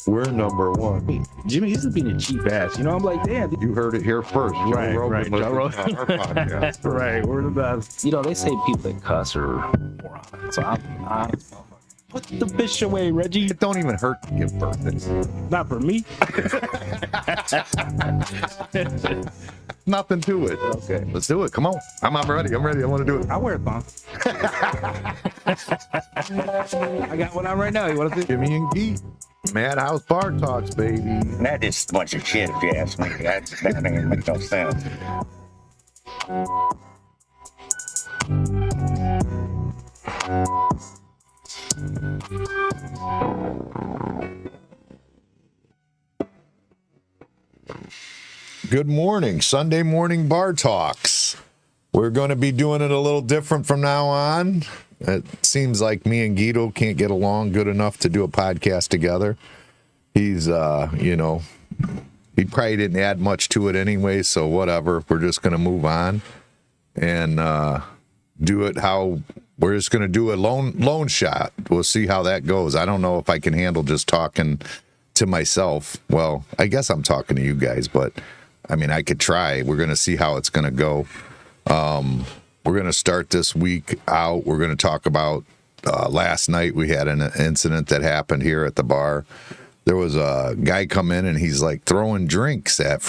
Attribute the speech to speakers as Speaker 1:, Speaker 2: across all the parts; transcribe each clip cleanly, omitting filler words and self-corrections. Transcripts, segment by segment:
Speaker 1: We're number one.
Speaker 2: Jimmy, he's being a cheap ass. You know, I'm like, damn.
Speaker 1: You heard it here first.
Speaker 2: Right, right.
Speaker 1: Joe Rogan. Our podcast.
Speaker 2: Right, we're the best. You know, they say people that cuss are morons. So I put the fish away, Reggie.
Speaker 1: It don't even hurt to give birthdays.
Speaker 2: Not for me.
Speaker 1: Nothing to it.
Speaker 2: Okay.
Speaker 1: Let's do it. Come on. I'm ready. I'm ready. I want to do it.
Speaker 2: I wear a thong. I got one on right now. You want to see?
Speaker 1: Jimmy and Gito. Madhouse Bar Talks, baby.
Speaker 3: That is a bunch of shit, if you ask me. That doesn't make no sense.
Speaker 1: Good morning. Sunday morning Bar Talks. We're going to be doing it a little different from now on. It seems like me and Gito can't get along good enough to do a podcast together. He's, he probably didn't add much to it anyway, so whatever. We're just going to move on and do it how we're just going to do a lone shot. We'll see how that goes. I don't know if I can handle just talking to myself. Well, I guess I'm talking to you guys, but I mean, I could try. We're going to see how it's going to go. We're going to start this week out. We're going to talk about last night we had an incident that happened here at the bar. There was a guy come in and he's like throwing drinks at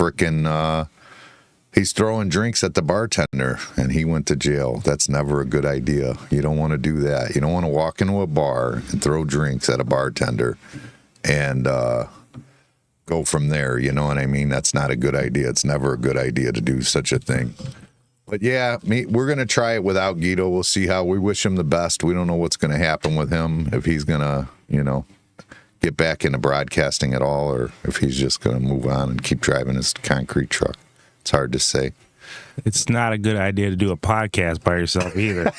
Speaker 1: he's throwing drinks at the bartender and he went to jail. That's never a good idea. You don't want to do that. You don't want to walk into a bar and throw drinks at a bartender and go from there. You know what I mean? That's not a good idea. It's never a good idea to do such a thing. But yeah, we're going to try it without Gito. We'll see how. We wish him the best. We don't know what's going to happen with him, if he's going to, get back into broadcasting at all, or if he's just going to move on and keep driving his concrete truck. It's hard to say.
Speaker 2: It's not a good idea to do a podcast by yourself either.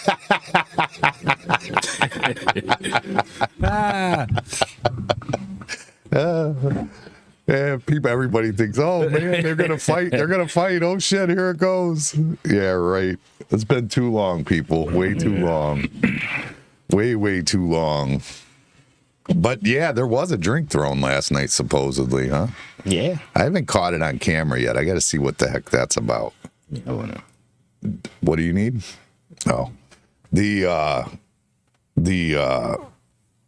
Speaker 1: Everybody thinks, oh man, they're gonna fight. They're gonna fight. Oh shit, here it goes. Yeah, right. It's been too long, people. Way too long. Way too long. But yeah, there was a drink thrown last night, supposedly, huh?
Speaker 2: Yeah.
Speaker 1: I haven't caught it on camera yet. I got to see what the heck that's about.
Speaker 2: I wanna.
Speaker 1: What do you need? Oh, the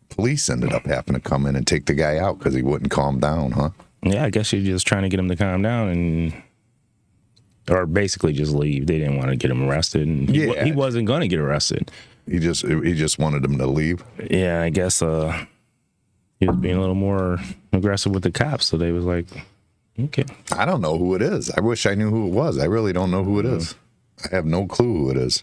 Speaker 1: police ended up having to come in and take the guy out because he wouldn't calm down, huh?
Speaker 2: Yeah, I guess you're just trying to get him to calm down or basically just leave. They didn't want to get him arrested, and he wasn't going to get arrested.
Speaker 1: He just wanted him to leave.
Speaker 2: Yeah, I guess he was being a little more aggressive with the cops, so they was like, okay.
Speaker 1: I don't know who it is. I wish I knew who it was. I really don't know who it is. I have no clue who it is.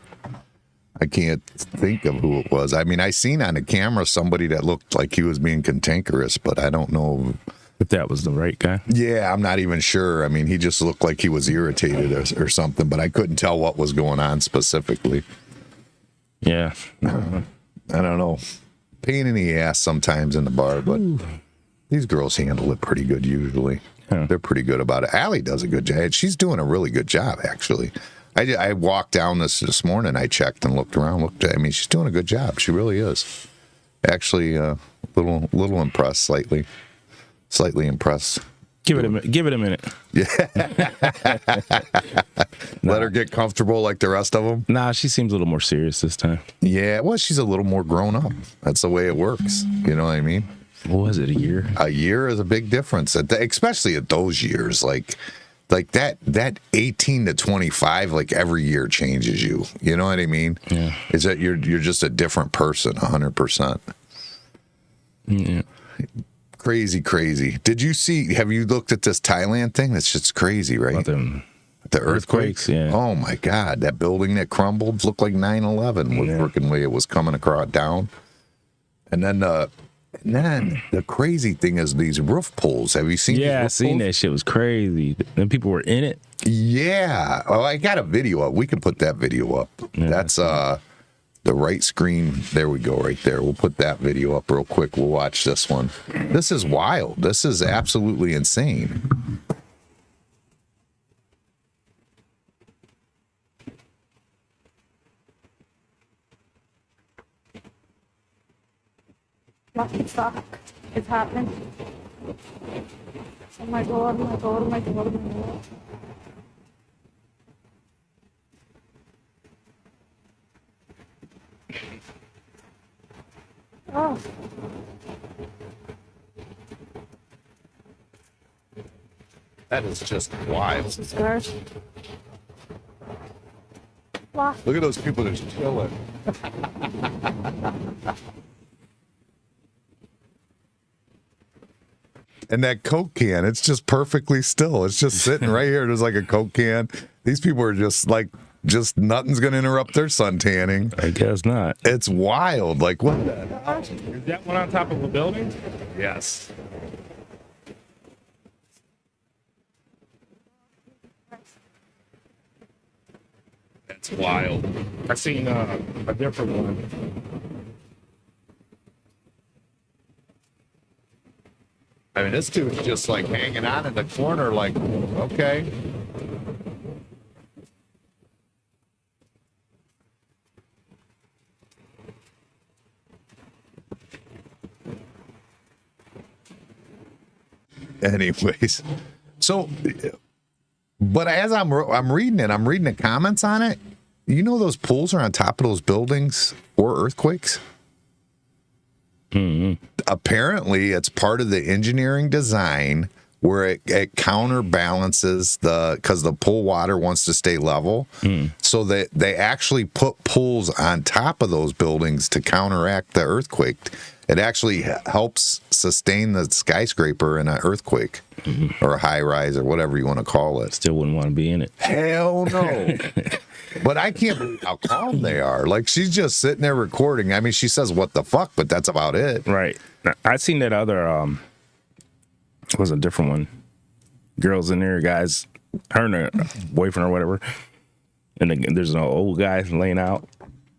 Speaker 1: I can't think of who it was. I mean, I seen on the camera somebody that looked like he was being cantankerous, but I don't know
Speaker 2: if that was the right guy.
Speaker 1: Yeah, I'm not even sure. I mean, he just looked like he was irritated or something, but I couldn't tell what was going on specifically.
Speaker 2: Yeah.
Speaker 1: I don't know. Pain in the ass sometimes in the bar, but these girls handle it pretty good usually.
Speaker 2: Yeah.
Speaker 1: They're pretty good about it. Allie does a good job. She's doing a really good job, actually. I walked down this morning. I checked and looked around. I mean, she's doing a good job. She really is. Actually, little impressed, slightly impressed.
Speaker 2: Give it a minute.
Speaker 1: Yeah. Let her get comfortable like the rest of them.
Speaker 2: Nah, she seems a little more serious this time.
Speaker 1: Yeah, well, she's a little more grown up. That's the way it works. You know what I mean?
Speaker 2: What was it, a year?
Speaker 1: A year is a big difference, especially at those years. Like that 18 to 25, like every year changes you. You know what I mean?
Speaker 2: Yeah.
Speaker 1: Is that you're just a different person, 100%.
Speaker 2: Yeah.
Speaker 1: Crazy. Have you looked at this Thailand thing? That's just crazy, right?
Speaker 2: About them
Speaker 1: the earthquakes?
Speaker 2: Yeah.
Speaker 1: Oh my God. That building that crumbled looked like 9/11 was freaking way it was coming across down. And then the crazy thing is these roof pulls. Have you seen these roof
Speaker 2: I seen
Speaker 1: pulls?
Speaker 2: that shit was crazy. Then people were in it.
Speaker 1: Yeah. Oh, I got a video up. We can put that video up.
Speaker 2: Yeah,
Speaker 1: That's the right screen. There we go, right there. We'll put that video up real quick. We'll watch this one. This is wild. This is absolutely insane.
Speaker 4: What the fuck is happening? Oh my god, oh my god, oh my god, oh my god. Oh.
Speaker 1: That is just wild.
Speaker 4: I'm scared. What?
Speaker 1: Look at those people just chilling. And that Coke can, it's just perfectly still. It's just sitting right here. There's like a Coke can. These people are just nothing's going to interrupt their sun tanning.
Speaker 2: I guess not.
Speaker 1: It's wild. Like, what the hell?
Speaker 2: Is that one on top of a building?
Speaker 1: Yes. That's wild.
Speaker 2: I seen a different one.
Speaker 1: I mean, this dude's just like hanging on in the corner, like, okay. Anyways, so, but as I'm reading it, I'm reading the comments on it. You know, those pools are on top of those buildings for earthquakes. Mm-hmm. Apparently, it's part of the engineering design where it counterbalances because the pool water wants to stay level. So that they actually put pools on top of those buildings to counteract the earthquake. It actually helps sustain the skyscraper in an earthquake or a high rise or whatever you want to call it.
Speaker 2: Still wouldn't want to be in it.
Speaker 1: Hell no. But I can't believe how calm they are. Like, she's just sitting there recording. I mean, she says, what the fuck? But that's about it.
Speaker 2: Right. I seen that other, it was a different one. Girls in there, guys, her and her boyfriend or whatever. And there's an old guy laying out,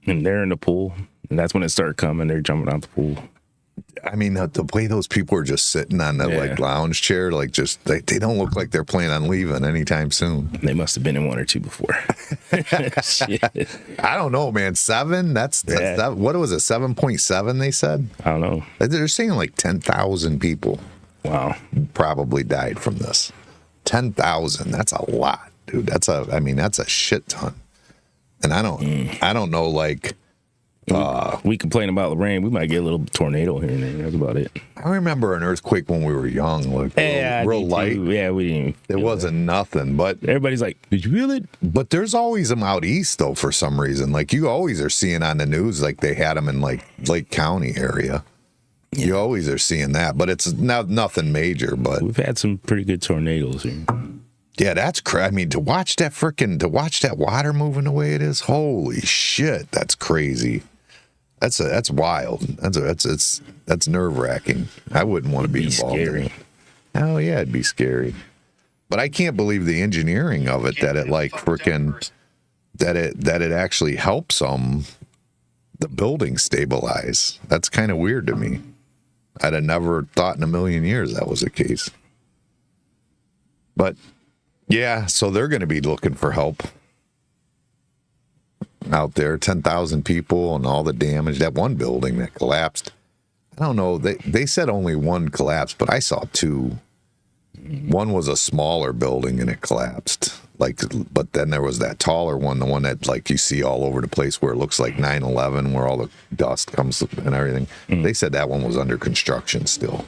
Speaker 2: and they're in the pool. And that's when it started coming. They're jumping out the pool.
Speaker 1: I mean, the way those people are just sitting on the like lounge chair, like just they don't look like they're planning on leaving anytime soon.
Speaker 2: They must have been in one or two before. Shit.
Speaker 1: I don't know, man. 7? That's what was it? 7.7? They said.
Speaker 2: I don't know.
Speaker 1: They're saying like 10,000 people.
Speaker 2: Wow.
Speaker 1: Probably died from this. 10,000. That's a lot, dude. That's a shit ton. And I don't know, like.
Speaker 2: We complain about Lorain. We might get a little tornado here and there. That's about it.
Speaker 1: I remember an earthquake when we were young, like real light.
Speaker 2: Yeah, we didn't.
Speaker 1: It wasn't nothing, but
Speaker 2: everybody's like, "Did you feel it?"
Speaker 1: But there's always them out east though for some reason. Like you always are seeing on the news, like they had them in like Lake County area. Yeah. You always are seeing that, but it's not nothing major. But
Speaker 2: we've had some pretty good tornadoes here.
Speaker 1: Yeah, that's crazy. I mean, to watch that water moving the way it is, holy shit, that's crazy. That's wild. That's nerve wracking. I wouldn't want to be involved in it. Oh yeah, it'd be scary. But I can't believe the engineering of it that it like freaking that it actually helps the building stabilize. That's kind of weird to me. I'd have never thought in a million years that was the case. But yeah, so they're going to be looking for help out there. 10,000 people and all the damage. That one building that collapsed. I don't know. They said only one collapsed, but I saw 2. One was a smaller building and it collapsed. But then there was that taller one, the one that like you see all over the place where it looks like 9/11, where all the dust comes and everything. They said that one was under construction still.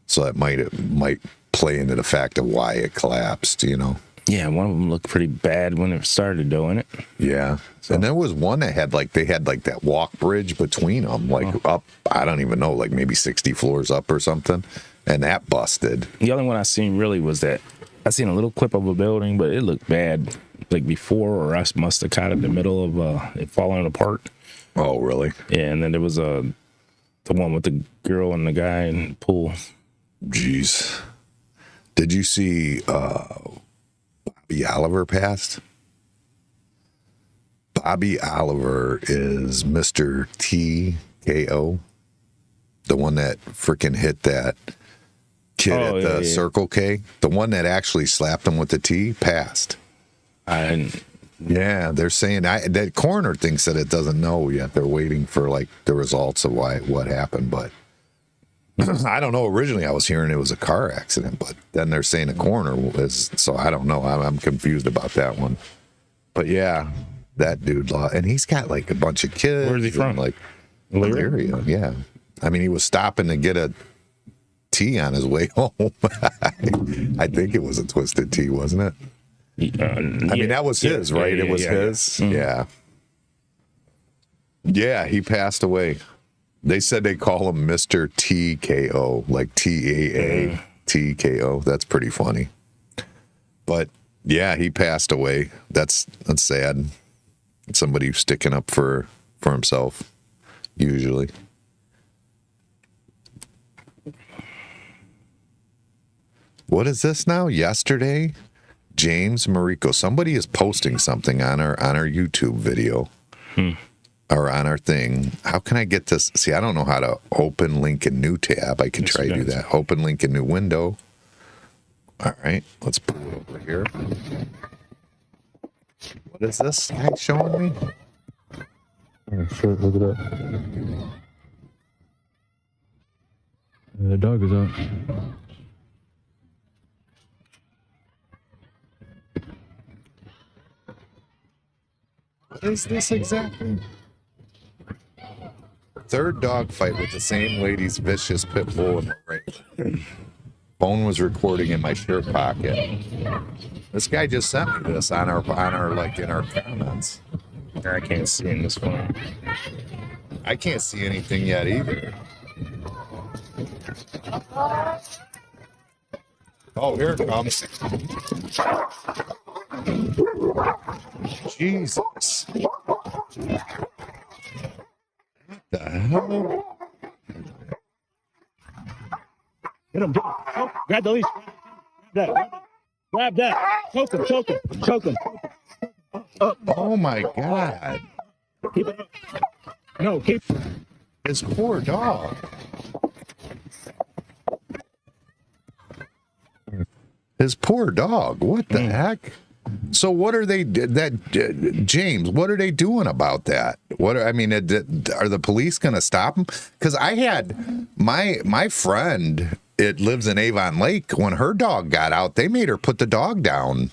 Speaker 1: So that might play into the fact of why it collapsed, you know.
Speaker 2: Yeah, one of them looked pretty bad when it started doing it.
Speaker 1: Yeah. So. And there was one that had that walk bridge between them, up, I don't even know, like maybe 60 floors up or something. And that busted.
Speaker 2: The only one I seen really was that I seen a little clip of a building, but it looked bad like before, or I must have caught it in the middle of it falling apart.
Speaker 1: Oh, really?
Speaker 2: Yeah, and then there was the one with the girl and the guy in the pool.
Speaker 1: Jeez. Did you see Bobby Oliver passed? Bobby Oliver is Mr. TKO, the one that freaking hit that kid at the Circle K. The one that actually slapped him with the T passed. Yeah, they're saying that coroner thinks that it doesn't know yet. They're waiting for like the results of what happened, but I don't know. Originally, I was hearing it was a car accident, but then they're saying a coroner was. So I don't know. I'm confused about that one. But yeah, that dude lost, and he's got like a bunch of kids.
Speaker 2: Where's he from?
Speaker 1: Like
Speaker 2: Lorain?
Speaker 1: Illyria, yeah. I mean, he was stopping to get a tea on his way home. I think it was a twisted tea, wasn't it? I mean, that was his, right? It was his. Yeah. Yeah, he passed away. They said they call him Mr. TKO, like TAA TKO. That's pretty funny. But yeah, he passed away. That's sad. Somebody who's sticking up for himself, usually. What is this now? Yesterday, James Marico. Somebody is posting something on our YouTube video. Or on our thing. How can I get this? See, I don't know how to open link in new tab. I can try to do that. Open link in new window. All right, let's put it over here. What is this guy showing me?
Speaker 5: Sure, look it up. The dog is out.
Speaker 1: What is this exactly? Third dog fight with the same lady's vicious pit bull in Lorain. Phone was recording in my shirt pocket. This guy just sent me this on our like in our comments.
Speaker 2: I can't see in this phone.
Speaker 1: I can't see anything yet either. Oh, here it comes. Jesus. The hell?
Speaker 6: Get him. Oh, grab the leash. Grab that. Choke him.
Speaker 1: Oh my God.
Speaker 6: Keep it up. No, keep.
Speaker 1: His poor dog. His poor dog. What the heck? So what are they James, what are they doing about that? Are the police going to stop him? Cuz I had my friend, it lives in Avon Lake, when her dog got out, they made her put the dog down.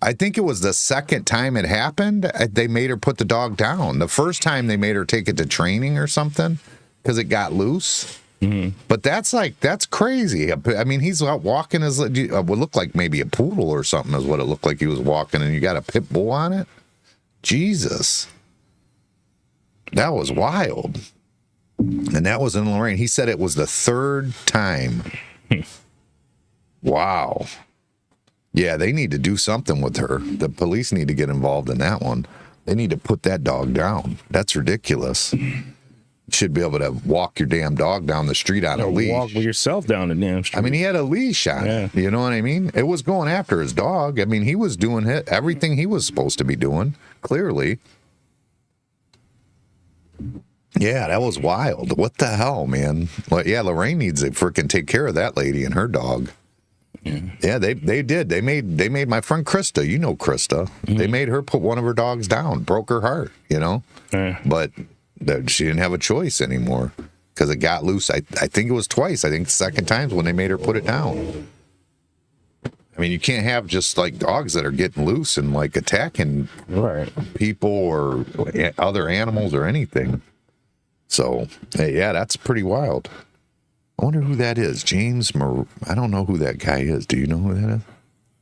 Speaker 1: I think it was the second time it happened, they made her put the dog down. The first time they made her take it to training or something cuz it got loose. But that's crazy. I mean, he's out walking his, would look like maybe a poodle or something is what it looked like he was walking, and you got a pit bull on it? Jesus. That was wild. And that was in Lorain. He said it was the third time. Wow. Yeah, they need to do something with her. The police need to get involved in that one. They need to put that dog down. That's ridiculous. Should be able to walk your damn dog down the street on a leash.
Speaker 2: Walk with yourself down the damn street.
Speaker 1: I mean, he had a leash on it. You know what I mean? It was going after his dog. I mean, he was doing everything he was supposed to be doing, clearly. Yeah, that was wild. What the hell, man? Like, yeah, Lorain needs to freaking take care of that lady and her dog. Yeah, they did. They made my friend Krista. You know Krista. They made her put one of her dogs down. Broke her heart, you know? But she didn't have a choice anymore because it got loose. I think it was twice. I think the second time's when they made her put it down. I mean, you can't have just like dogs that are getting loose and like attacking people or other animals or anything. So, yeah, that's pretty wild. I wonder who that is. I don't know who that guy is. Do you know who that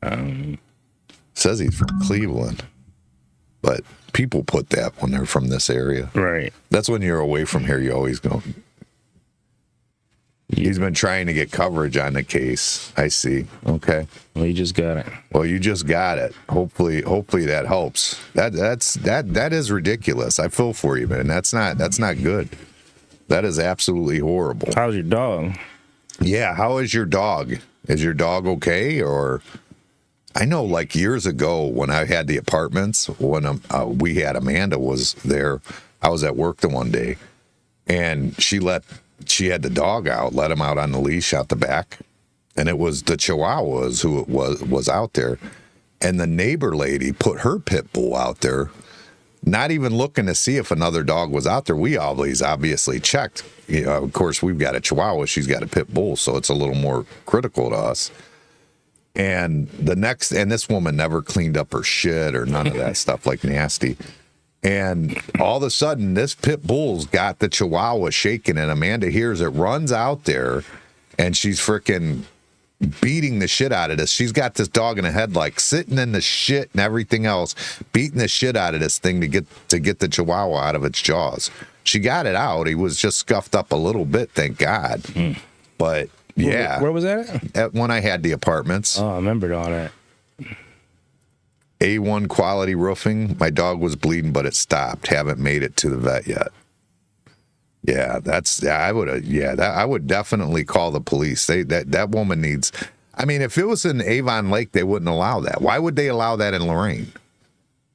Speaker 1: is? Says he's from Cleveland. But people put that when they're from this area.
Speaker 2: Right.
Speaker 1: That's when you're away from here, you always go. He's been trying to get coverage on the case. I see. Okay.
Speaker 2: Well, you just got it.
Speaker 1: Well, you just got it. Hopefully that helps. That is ridiculous. I feel for you, man. That's not good. That is absolutely horrible.
Speaker 2: How's your dog?
Speaker 1: Yeah, how is your dog? Is your dog okay? Or I know like years ago when I had the apartments, when we had Amanda was there, I was at work the one day, and she had the dog out, let him out on the leash out the back, and it was the Chihuahuas who was out there, and the neighbor lady put her pit bull out there, not even looking to see if another dog was out there. We always obviously checked. You know, of course, we've got a Chihuahua. She's got a pit bull, so it's a little more critical to us. And this woman never cleaned up her shit or none of that stuff, like nasty. And all of a sudden, this pit bull's got the Chihuahua shaking, and Amanda hears it, runs out there, and she's freaking beating the shit out of this. She's got this dog in a headlock, sitting in the shit and everything else, beating the shit out of this thing to get the Chihuahua out of its jaws. She got it out. He was just scuffed up a little bit, thank God. But yeah,
Speaker 2: Where was that
Speaker 1: at when I had the apartments.
Speaker 2: Oh, I remembered all that.
Speaker 1: A1 quality roofing. My dog was bleeding, but it stopped. Haven't made it to the vet yet. Yeah, I would definitely call the police. That woman needs. I mean, if it was in Avon Lake, they wouldn't allow that. Why would they allow that in Lorain?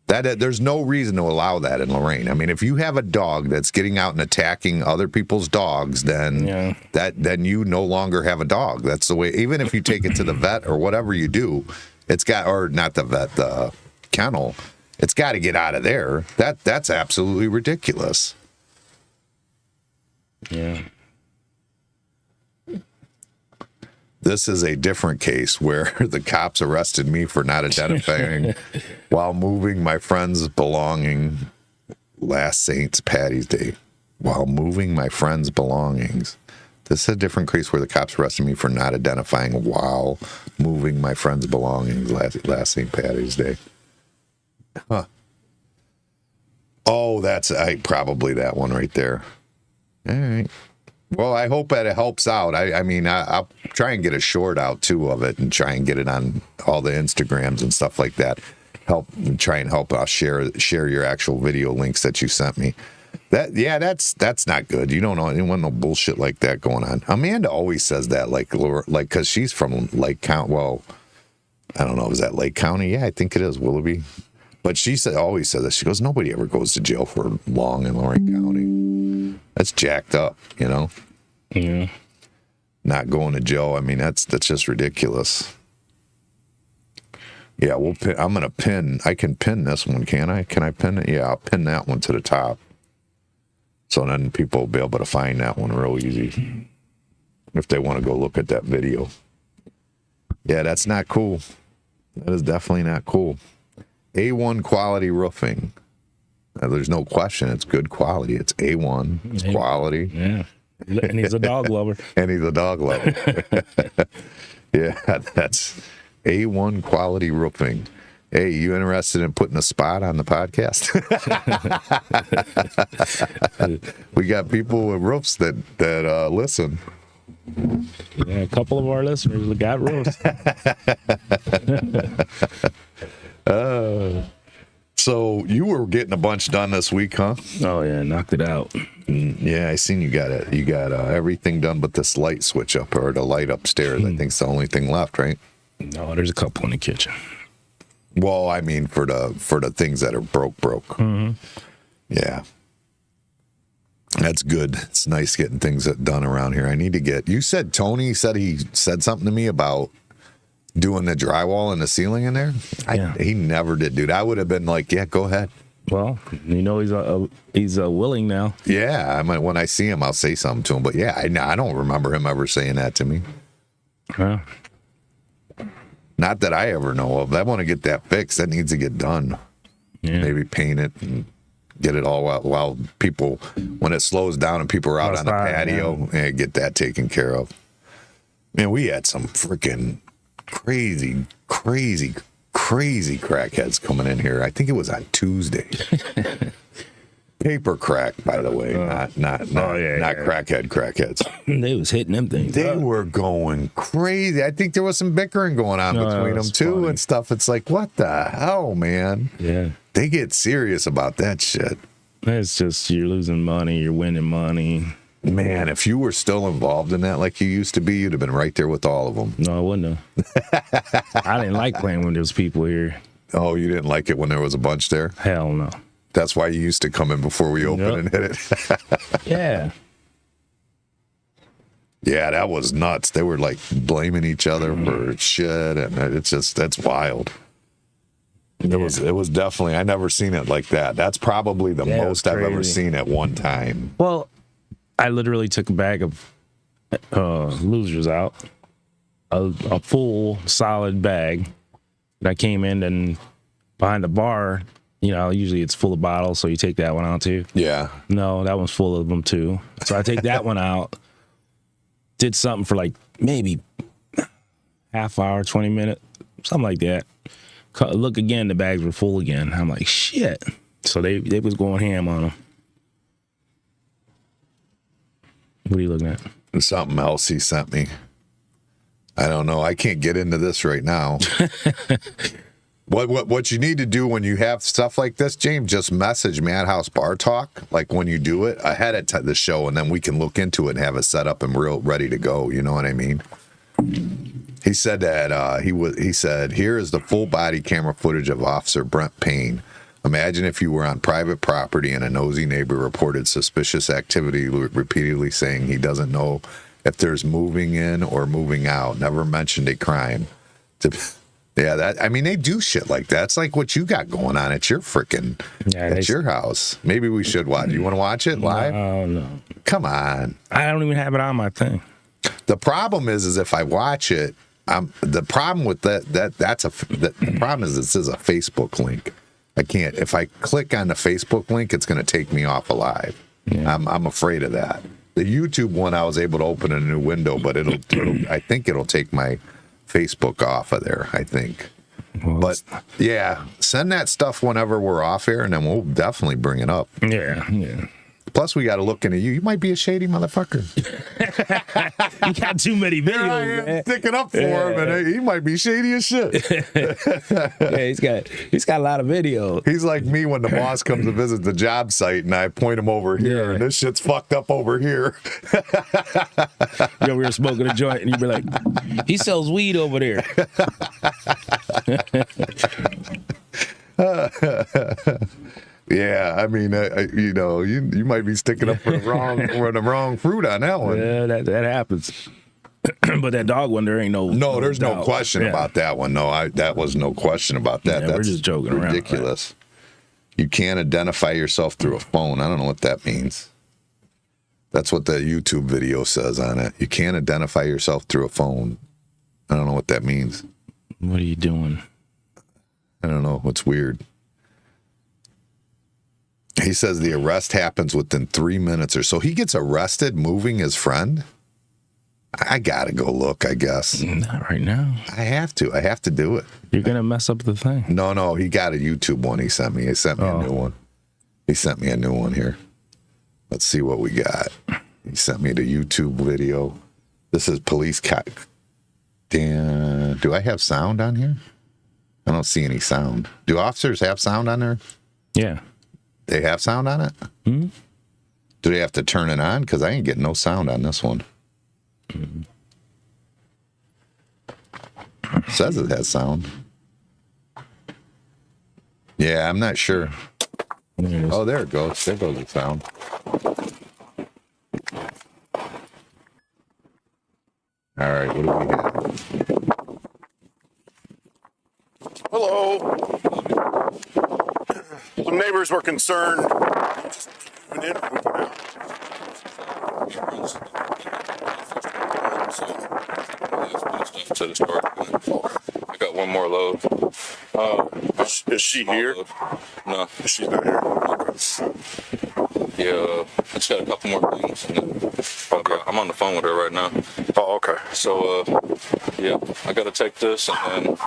Speaker 1: There's no reason to allow that in Lorain. I mean, if you have a dog that's getting out and attacking other people's dogs, then then you no longer have a dog. That's the way. Even if you take it to the vet or whatever you do, it's got, or not the vet, the kennel. It's got to get out of there. That's absolutely ridiculous.
Speaker 2: Yeah.
Speaker 1: This is a different case where the cops arrested me for not identifying while moving my friend's belongings last St. Patty's Day. While moving my friend's belongings. This is a different case where the cops arrested me for not identifying while moving my friend's belongings last St. Patty's Day. Huh. Oh, that's probably that one right there. All right. Well, I hope that it helps out. I mean, I'll try and get a short out too of it and try and get it on all the Instagrams and stuff like that. Try and help. I'll share your actual video links that you sent me. That's not good. You don't know anyone, no bullshit like that going on. Amanda always says that, like, because she's from Lake County. Well, I don't know. Is that Lake County? Yeah, I think it is, Willoughby. But she always says that. She goes, nobody ever goes to jail for long in Lorain County. That's jacked up, you know?
Speaker 2: Yeah.
Speaker 1: Not going to jail. I mean, that's just ridiculous. Yeah, I'm going to pin. I can pin this one, can I? Can I pin it? Yeah, I'll pin that one to the top. So then people will be able to find that one real easy if they want to go look at that video. Yeah, that's not cool. That is definitely not cool. A1 quality roofing. There's no question. It's good quality. It's A1. It's quality.
Speaker 2: Yeah. And he's a dog lover.
Speaker 1: And he's a dog lover. Yeah, that's A1 quality roofing. Hey, you interested in putting a spot on the podcast? We got people with roofs that listen.
Speaker 2: Yeah, a couple of our listeners got roofs.
Speaker 1: So you were getting a bunch done this week, huh?
Speaker 2: Oh yeah, knocked it out.
Speaker 1: Yeah, I seen you got it. You got everything done but this light switch up, or the light upstairs. I think it's the only thing left, right?
Speaker 2: No, there's a couple in the kitchen.
Speaker 1: Well, I mean for the things that are broke.
Speaker 2: Mm-hmm.
Speaker 1: Yeah. That's good. It's nice getting things done around here. I need to get. You said Tony said he said something to me about doing the drywall and the ceiling in there.
Speaker 2: Yeah.
Speaker 1: He never did, dude. I would have been like, yeah, go ahead.
Speaker 2: Well, you know he's willing now.
Speaker 1: Yeah, I might, when I see him, I'll say something to him. But yeah, I don't remember him ever saying that to me.
Speaker 2: Huh?
Speaker 1: Not that I ever know of. I want to get that fixed. That needs to get done.
Speaker 2: Yeah.
Speaker 1: Maybe paint it and get it all out while people, when it slows down and people are out on the patio, and get that taken care of. Man, we had some freaking crazy crackheads coming in here. I think it was on Tuesday. Paper crack, by the way, not crackheads.
Speaker 2: They was hitting them things.
Speaker 1: They were going crazy. I think there was some bickering going on between them too,
Speaker 2: funny.
Speaker 1: and stuff. It's like, what the hell, man?
Speaker 2: Yeah,
Speaker 1: they get serious about that shit.
Speaker 2: It's just you're losing money, you're winning money.
Speaker 1: Man, if you were still involved in that like you used to be, you'd have been right there with all of them.
Speaker 2: No, I wouldn't have. I didn't like playing when there was people here.
Speaker 1: Oh, you didn't like it when there was a bunch there?
Speaker 2: Hell no.
Speaker 1: That's why you used to come in before we open and hit it.
Speaker 2: Yeah.
Speaker 1: Yeah, that was nuts. They were like blaming each other for shit, and it's just, that's wild. It was definitely. I never seen it like that. That's probably the
Speaker 2: Yeah,
Speaker 1: most I've ever
Speaker 2: crazy.
Speaker 1: seen at one time.
Speaker 2: Well, I literally took a bag of losers out, a full solid bag. And I came in and behind the bar, you know, usually it's full of bottles, so you take that one out too.
Speaker 1: Yeah.
Speaker 2: No, that one's full of them too. So I take that one out. Did something for like maybe half hour, 20 minutes, something like that. Look again, the bags were full again. I'm like, shit. So they was going ham on them. What are you looking at?
Speaker 1: Something else he sent me. I don't know. I can't get into this right now. What you need to do when you have stuff like this, James, just message Madhouse Bar Talk, like when you do it ahead of the show, and then we can look into it and have it set up and ready to go. You know what I mean? He said that he said, here is the full body camera footage of Officer Brent Payne. Imagine if you were on private property and a nosy neighbor reported suspicious activity, repeatedly saying he doesn't know if there's moving in or moving out. Never mentioned a crime. Yeah, that, I mean, they do shit like that. It's like what you got going on at your freaking, at your house. Maybe we should watch. You want to watch it live?
Speaker 2: No.
Speaker 1: Come on.
Speaker 2: I don't even have it on my thing.
Speaker 1: The problem is if I watch it, the problem with the problem is this is a Facebook link. I can't. If I click on the Facebook link, it's going to take me off of live. Yeah. I'm afraid of that. The YouTube one, I was able to open a new window, but I think it'll take my Facebook off of there, I think.
Speaker 2: Well,
Speaker 1: but yeah, send that stuff whenever we're off air, and then we'll definitely bring it up.
Speaker 2: Yeah.
Speaker 1: Plus, we got to look into you. You might be a shady motherfucker.
Speaker 2: You got too many videos, man.
Speaker 1: Sticking up for him, and he might be shady as shit.
Speaker 2: Yeah, he's got a lot of videos.
Speaker 1: He's like me when the boss comes to visit the job site, and I point him over here, and this shit's fucked up over here.
Speaker 2: You over here smoking a joint, and you be like, he sells weed over there.
Speaker 1: Yeah, I mean, you might be sticking up for the wrong fruit on that one.
Speaker 2: Yeah, that happens. But that dog one, there ain't no
Speaker 1: there's no question about that one. No, that was no question about that.
Speaker 2: Yeah,
Speaker 1: That's
Speaker 2: we're just joking around.
Speaker 1: Ridiculous. Right? You can't identify yourself through a phone. I don't know what that means. That's what the YouTube video says on it. You can't identify yourself through a phone. I don't know what that means.
Speaker 2: What are you doing?
Speaker 1: I don't know. It's weird. He says the arrest happens within 3 minutes or so. He gets arrested moving his friend? I gotta go look, I guess.
Speaker 2: Not right now.
Speaker 1: I have to do it.
Speaker 2: You're gonna mess up the thing.
Speaker 1: No, he got a YouTube one he sent me. He sent me a new one. He sent me a new one here. Let's see what we got. He sent me the YouTube video. This is police cat. Damn. Do I have sound on here? I don't see any sound. Do officers have sound on there?
Speaker 2: Yeah.
Speaker 1: They have sound on it?
Speaker 2: Mm-hmm.
Speaker 1: Do they have to turn it on? Because I ain't getting no sound on this one.
Speaker 2: Mm-hmm.
Speaker 1: It says it has sound. Yeah, I'm not sure. Oh, there it goes. There goes the sound. All right, what do we have?
Speaker 7: Hello. Some neighbors were concerned. Just moving in or moving out.
Speaker 8: To the store. I got one more load.
Speaker 7: Is she here?
Speaker 8: No.
Speaker 7: She's not here.
Speaker 8: Yeah, I just got a couple more things. And then, okay. I'm on the phone with her right now.
Speaker 7: Oh, okay.
Speaker 8: So, yeah, I got to take this and then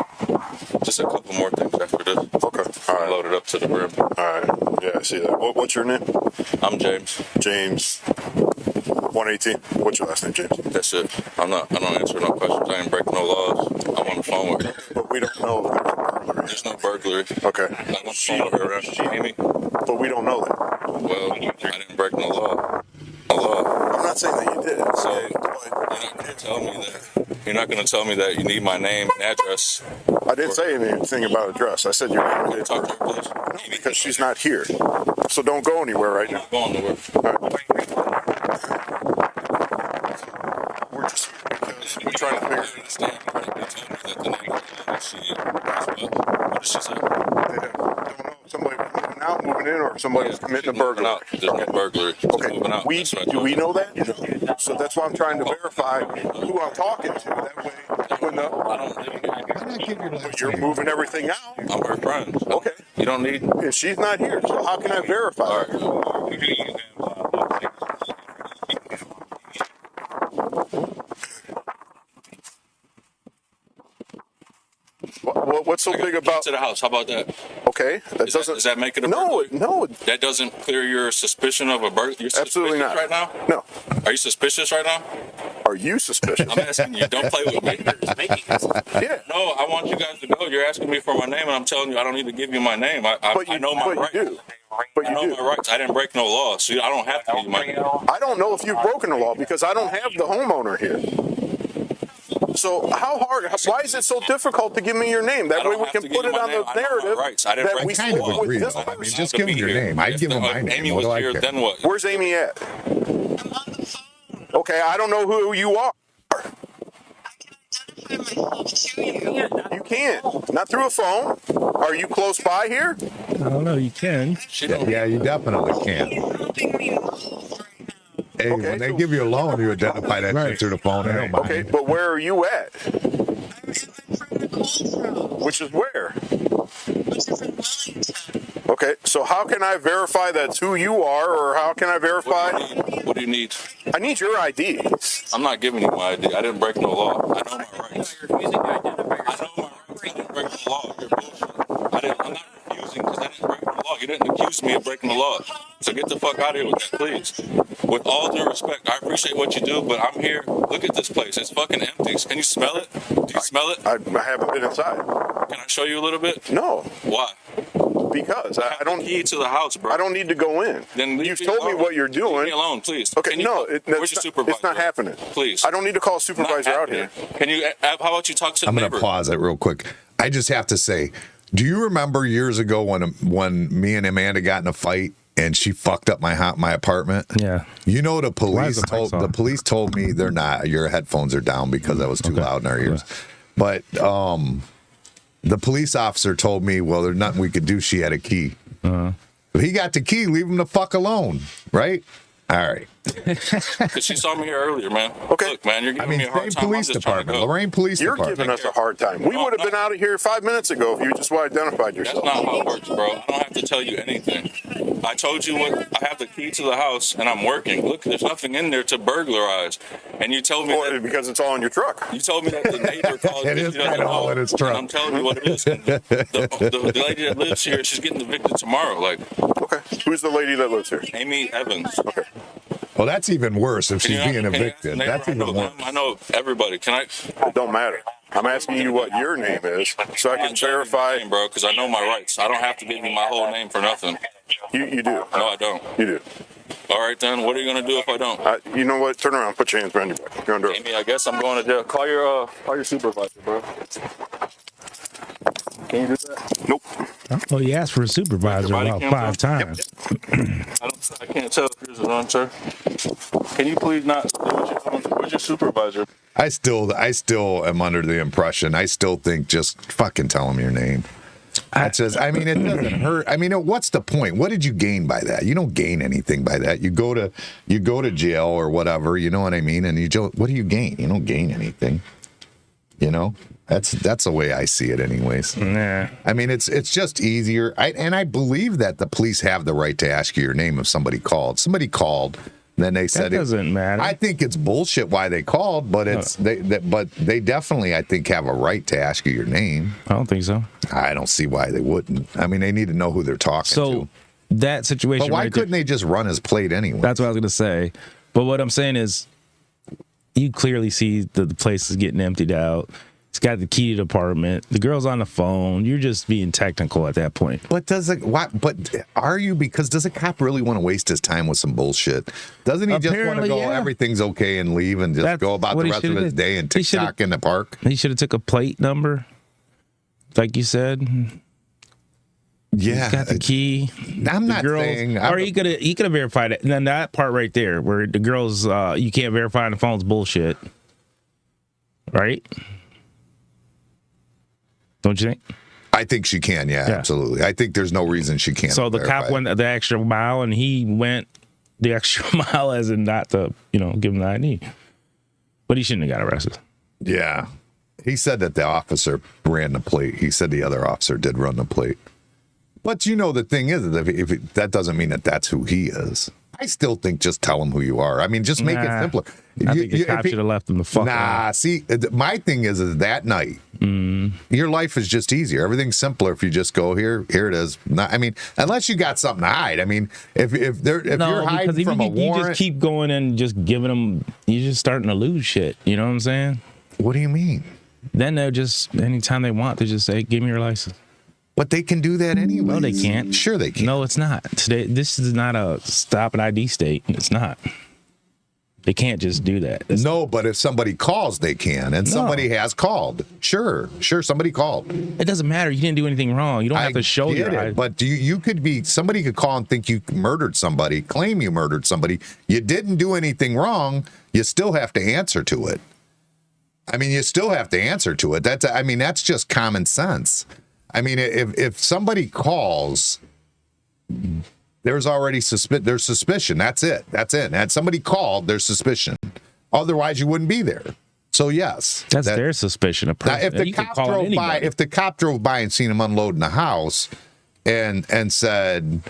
Speaker 8: just a couple more things after this.
Speaker 7: Okay. All right.
Speaker 8: Load it up to the brim.
Speaker 7: All right. Yeah, I see that. What's your name?
Speaker 8: I'm James.
Speaker 7: James. 118. What's your last name, James?
Speaker 8: That's it. I don't answer no questions. I ain't breaking no laws. I'm on the phone with her.
Speaker 7: But we don't know if there's a burglary.
Speaker 8: There's no burglary.
Speaker 7: Okay.
Speaker 8: I'm on the phone with her, right? Amy?
Speaker 7: But we don't know that.
Speaker 8: Well, I didn't break no law.
Speaker 7: I'm not saying that you did.
Speaker 8: So you're not going to tell me that you need my name and address.
Speaker 7: I didn't say anything about address. I said your name.
Speaker 8: Can I talk to her, please?
Speaker 7: No, because she's not here. So don't go anywhere right now.
Speaker 8: Go on to work.
Speaker 7: All right. We're just here because we're trying to figure.
Speaker 8: What did she say?
Speaker 7: door. Somebody's committing a burglary.
Speaker 8: There's no burglary. She's moving out. That's what I
Speaker 7: Do
Speaker 8: told
Speaker 7: we
Speaker 8: you.
Speaker 7: know that? So that's why I'm trying to verify who I'm talking to. That way, when
Speaker 8: I don't live here.
Speaker 1: Why not give your last
Speaker 7: but you're
Speaker 1: name?
Speaker 7: moving everything out.
Speaker 8: I'm her friend.
Speaker 7: Okay.
Speaker 8: You don't need.
Speaker 7: And she's not here. So how can I verify?
Speaker 8: All
Speaker 7: that?
Speaker 8: right.
Speaker 7: What's so big about?
Speaker 8: To the house. How about that?
Speaker 7: Okay, that doesn't.
Speaker 8: Does that make it a
Speaker 7: no,
Speaker 8: burglary?
Speaker 7: no,
Speaker 8: That doesn't clear your suspicion of a burglary. You're
Speaker 7: absolutely
Speaker 8: suspicious
Speaker 7: not.
Speaker 8: right now?
Speaker 7: No.
Speaker 8: Are you suspicious right now?
Speaker 7: Are you suspicious?
Speaker 8: I'm asking you. Don't play with me.
Speaker 7: Yeah.
Speaker 8: No, I want you guys to go. You're asking me for my name, and I'm telling you I don't need to give you my name. I know my rights.
Speaker 7: You do. But
Speaker 8: I
Speaker 7: you
Speaker 8: know
Speaker 7: do.
Speaker 8: my rights. I didn't break no law, so I don't have to give you my name.
Speaker 7: I don't know if you've broken the law because I don't have the homeowner here. So how hard? Why is it so difficult to give me your name? That way we can put it on the narrative that we
Speaker 1: kind of
Speaker 7: spoke
Speaker 1: agree,
Speaker 7: with this
Speaker 1: though. I mean,
Speaker 7: person.
Speaker 1: just give him your name. I'd give him my name.
Speaker 8: Amy
Speaker 1: What
Speaker 8: was
Speaker 1: do I
Speaker 8: here,
Speaker 1: care?
Speaker 8: then what?
Speaker 7: Where's Amy at? Okay, I don't know who you are. You can't. Not through a phone. Are you close by here?
Speaker 6: I don't know. You can.
Speaker 1: Yeah, you definitely can. Hey,
Speaker 7: Okay,
Speaker 1: when they
Speaker 7: so-
Speaker 1: give you a loan, you identify that shit through the phone. I don't mind.
Speaker 7: Okay, but where are you at? Which is where? Okay, so how can I verify that's who you are, or how can I verify?
Speaker 8: What do you need?
Speaker 7: I need your ID.
Speaker 8: I'm not giving you my ID. I didn't break no law. I know my rights. I know my rights. I didn't break the law. You're bullshit. I'm not refusing because I didn't break the law. You didn't accuse me of breaking the law. So get the fuck out of here with that, please. With all due respect, I appreciate what you do, but I'm here. Look at this place. It's fucking empty. Can you smell it? Do you smell it?
Speaker 7: I haven't been inside.
Speaker 8: Can I show you a little bit?
Speaker 7: No,
Speaker 8: Why?
Speaker 7: because I don't.
Speaker 8: Key to the house, bro.
Speaker 7: I don't need to go in.
Speaker 8: Then leave
Speaker 7: You've
Speaker 8: me
Speaker 7: told me
Speaker 8: alone.
Speaker 7: what you're
Speaker 8: Leave me
Speaker 7: doing.
Speaker 8: alone, please.
Speaker 7: Okay,
Speaker 8: Can you-
Speaker 7: no,
Speaker 8: where's your supervisor?
Speaker 7: it's not happening.
Speaker 8: Please.
Speaker 7: I don't need to call a
Speaker 8: Not
Speaker 7: supervisor out
Speaker 8: happening.
Speaker 7: here.
Speaker 8: Can you? How about you talk to the
Speaker 1: I'm going
Speaker 8: neighbor?
Speaker 1: to pause it real quick. I just have to say, do you remember years ago when me and Amanda got in a fight and she fucked up my apartment?
Speaker 2: Yeah.
Speaker 1: You know, the
Speaker 2: Why is
Speaker 1: police
Speaker 2: the mics off?
Speaker 1: told me they're not. Your headphones are down because I was too loud in our ears. But the police officer told me, well, there's nothing we could do. She had a key. If he got the key, leave him the fuck alone, right? All right.
Speaker 8: Because she saw me here earlier, man.
Speaker 7: Okay.
Speaker 8: Look, man, you're
Speaker 1: I
Speaker 8: giving
Speaker 1: mean,
Speaker 8: me a hard
Speaker 1: same
Speaker 8: time. I'm
Speaker 1: police
Speaker 8: just trying to
Speaker 1: department,
Speaker 8: go.
Speaker 1: Lorain Police
Speaker 7: You're
Speaker 1: Department.
Speaker 7: giving us a hard time. We would have been out of here 5 minutes ago if you just would have identified
Speaker 8: That's
Speaker 7: yourself.
Speaker 8: not how it works, bro. I don't have to tell you anything. I told you what. I have the key to the house, and I'm working. Look, there's nothing in there to burglarize. And you told me
Speaker 7: Or
Speaker 8: that.
Speaker 7: because it's all in your truck.
Speaker 8: You told me that the neighbor called.
Speaker 1: It
Speaker 8: me.
Speaker 1: is
Speaker 8: She doesn't
Speaker 1: kinda all
Speaker 8: know.
Speaker 1: in his truck.
Speaker 8: And I'm telling you what it is. The lady that lives here, she's getting evicted tomorrow. Like
Speaker 7: Okay. Who's the lady that lives here?
Speaker 8: Amy Evans.
Speaker 7: Okay.
Speaker 1: Well, that's even worse if
Speaker 8: Can
Speaker 1: she's
Speaker 8: you-
Speaker 1: being
Speaker 8: can you ask the
Speaker 1: evicted.
Speaker 8: neighbor?
Speaker 1: That's
Speaker 8: I know
Speaker 1: even worse.
Speaker 8: them. I know everybody. Can I?
Speaker 7: It don't matter. I'm asking you what your name is so I can verify.
Speaker 8: name, bro, because I know my rights. I don't have to give you my whole name for nothing.
Speaker 7: You do.
Speaker 8: No, I don't.
Speaker 7: You do.
Speaker 8: All right, then. What are you gonna do if I don't?
Speaker 7: You know what? Turn around. Put your hands behind your back. You're under.
Speaker 8: Amy, I guess I'm going to jail. Call your supervisor, bro. Can you do that?
Speaker 7: Nope.
Speaker 6: Oh, you asked for a supervisor
Speaker 8: Your body
Speaker 6: about
Speaker 8: cam
Speaker 6: 5 times.
Speaker 8: I can't tell if yours is on, sir. Can you please not do what you're doing? Where's your supervisor?
Speaker 1: I still am under the impression. I still think just fucking tell him your name. That's just, I mean, it doesn't hurt. I mean, what's the point? What did you gain by that? You don't gain anything by that. You go to jail or whatever. You know what I mean? And what do you gain? You don't gain anything. You know, that's the way I see it, anyways.
Speaker 2: Nah.
Speaker 1: I mean, it's just easier. I believe that the police have the right to ask you your name if somebody called. Somebody called. Then they said
Speaker 2: That doesn't matter.
Speaker 1: I think it's bullshit why they called, but but they definitely, I think, have a right to ask you your name.
Speaker 2: I don't think so.
Speaker 1: I don't see why they wouldn't. I mean, they need to know who they're talking
Speaker 2: So
Speaker 1: to.
Speaker 2: that situation.
Speaker 1: But why
Speaker 2: right there-
Speaker 1: couldn't they just run his plate anyway?
Speaker 2: That's what I was gonna say. But what I'm saying is, you clearly see that the place is getting emptied out. It's got the key to the apartment. The girl's on the phone. You're just being technical at that point.
Speaker 1: But are you? Because does a cop really want to waste his time with some bullshit? Doesn't he just want to
Speaker 2: Apparently,
Speaker 1: go,
Speaker 2: yeah.
Speaker 1: everything's okay and leave and just
Speaker 2: That's
Speaker 1: go about
Speaker 2: what
Speaker 1: the
Speaker 2: he
Speaker 1: rest of
Speaker 2: shoulda
Speaker 1: his
Speaker 2: did.
Speaker 1: day and
Speaker 2: He shoulda-
Speaker 1: TikTok in the park?
Speaker 2: He should have took a plate number, like you said.
Speaker 1: Yeah.
Speaker 2: Got the key.
Speaker 1: I'm
Speaker 2: The
Speaker 1: not
Speaker 2: girls,
Speaker 1: saying.
Speaker 2: or he could have verified it. And then that part right there, where the girls, you can't verify on the phone's bullshit, right? Don't you think?
Speaker 1: I think she can. Yeah, absolutely. I think there's no reason she can't.
Speaker 2: So the
Speaker 1: verify.
Speaker 2: cop went the extra mile, and he went the extra mile as in not to, give him the ID. But he shouldn't have got arrested.
Speaker 1: Yeah. He said that the officer ran the plate. He said the other officer did run the plate. But the thing is, that doesn't mean that that's who he is. I still think just tell him who you are. I mean, just make it simpler.
Speaker 2: I think the cop should have left him the fuck alone.
Speaker 1: See, my thing is that night, your life is just easier. Everything's simpler if you just go here it is. Unless you got something to hide. I mean, if you're hiding from a warrant.
Speaker 2: You just keep going and just giving them, you're just starting to lose shit. You know what I'm saying?
Speaker 1: What do you mean?
Speaker 2: Then they'll just, anytime they want, they just say, give me your license.
Speaker 1: But they can do that anyway.
Speaker 2: No, they can't.
Speaker 1: Sure they can.
Speaker 2: No, it's not. Today, this is not a stop an ID state. It's not. They can't just do that.
Speaker 1: No, but if somebody calls, they can. And somebody has called. Sure, somebody called.
Speaker 2: It doesn't matter. You didn't do anything wrong. You don't have to show your ID.
Speaker 1: But you could be, somebody could call and think you murdered somebody, claim you murdered somebody. You didn't do anything wrong. You still have to answer to it. I mean, you still have to answer to it. That's just common sense. I mean, if somebody calls, there's already there's suspicion. That's it. And somebody called, there's suspicion. Otherwise, you wouldn't be there. So yes,
Speaker 2: that's their suspicion.
Speaker 1: If the cop drove by and seen him unloading the house, and said,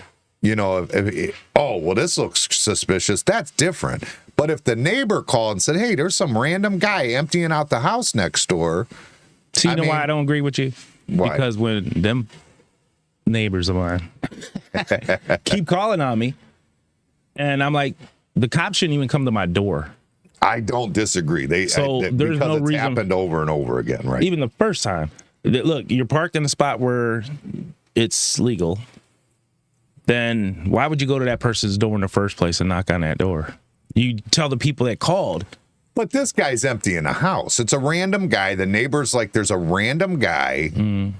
Speaker 1: this looks suspicious, that's different. But if the neighbor called and said, hey, there's some random guy emptying out the house next door.
Speaker 2: See, why I don't agree with you?
Speaker 1: Why?
Speaker 2: Because when them neighbors of mine keep calling on me, and I'm like, the cops shouldn't even come to my door.
Speaker 1: I don't disagree. There's no reason. Happened over and over again, right?
Speaker 2: Even the first time. Look, you're parked in a spot where it's legal. Then why would you go to that person's door in the first place and knock on that door? You tell the people that called.
Speaker 1: But this guy's emptying a house. It's a random guy. The neighbor's like, there's a random guy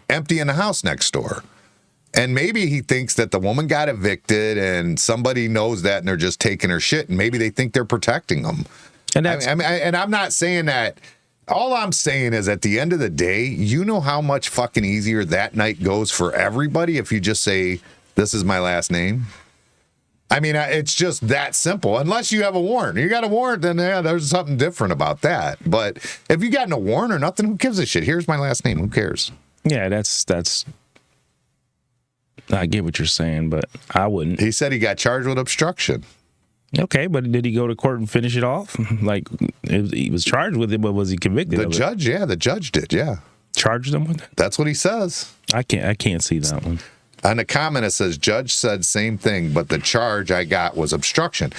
Speaker 1: emptying a house next door. And maybe he thinks that the woman got evicted and somebody knows that and they're just taking her shit. And maybe they think they're protecting them. And and I'm not saying that. All I'm saying is at the end of the day, you know how much fucking easier that night goes for everybody if you just say, this is my last name. I mean, it's just that simple. Unless you have a warrant. You got a warrant, then there's something different about that. But if you got no warrant or nothing, who gives a shit? Here's my last name. Who cares?
Speaker 2: Yeah, that's. I get what you're saying, but I wouldn't.
Speaker 1: He said he got charged with obstruction.
Speaker 2: Okay, but did he go to court and finish it off? Like, he was charged with it, but was he convicted?
Speaker 1: The judge did. Yeah,
Speaker 2: charged him with it.
Speaker 1: That's what he says.
Speaker 2: I can't see that one.
Speaker 1: On the comment, it says, judge said same thing, but the charge I got was obstruction.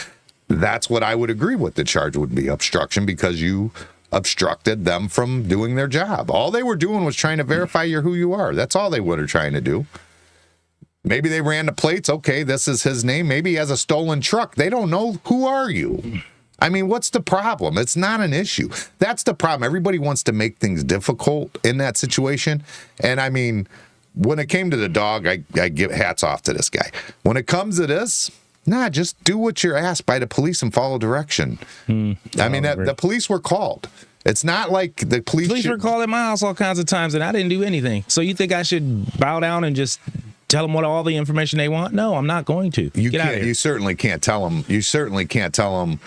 Speaker 1: That's what I would agree with. The charge would be obstruction because you obstructed them from doing their job. All they were doing was trying to verify who you are. That's all they were trying to do. Maybe they ran the plates. Okay, this is his name. Maybe he has a stolen truck. They don't know. Who are you? I mean, what's the problem? It's not an issue. That's the problem. Everybody wants to make things difficult in that situation. And I mean, when it came to the dog, I give hats off to this guy. When it comes to this, just do what you're asked by the police and follow direction. I mean, the police were called. It's not like the police
Speaker 2: were called at my house all kinds of times, and I didn't do anything. So you think I should bow down and just tell them all the information they want? No, I'm not going to.
Speaker 1: Get out of here. You certainly can't tell them. You certainly can't tell them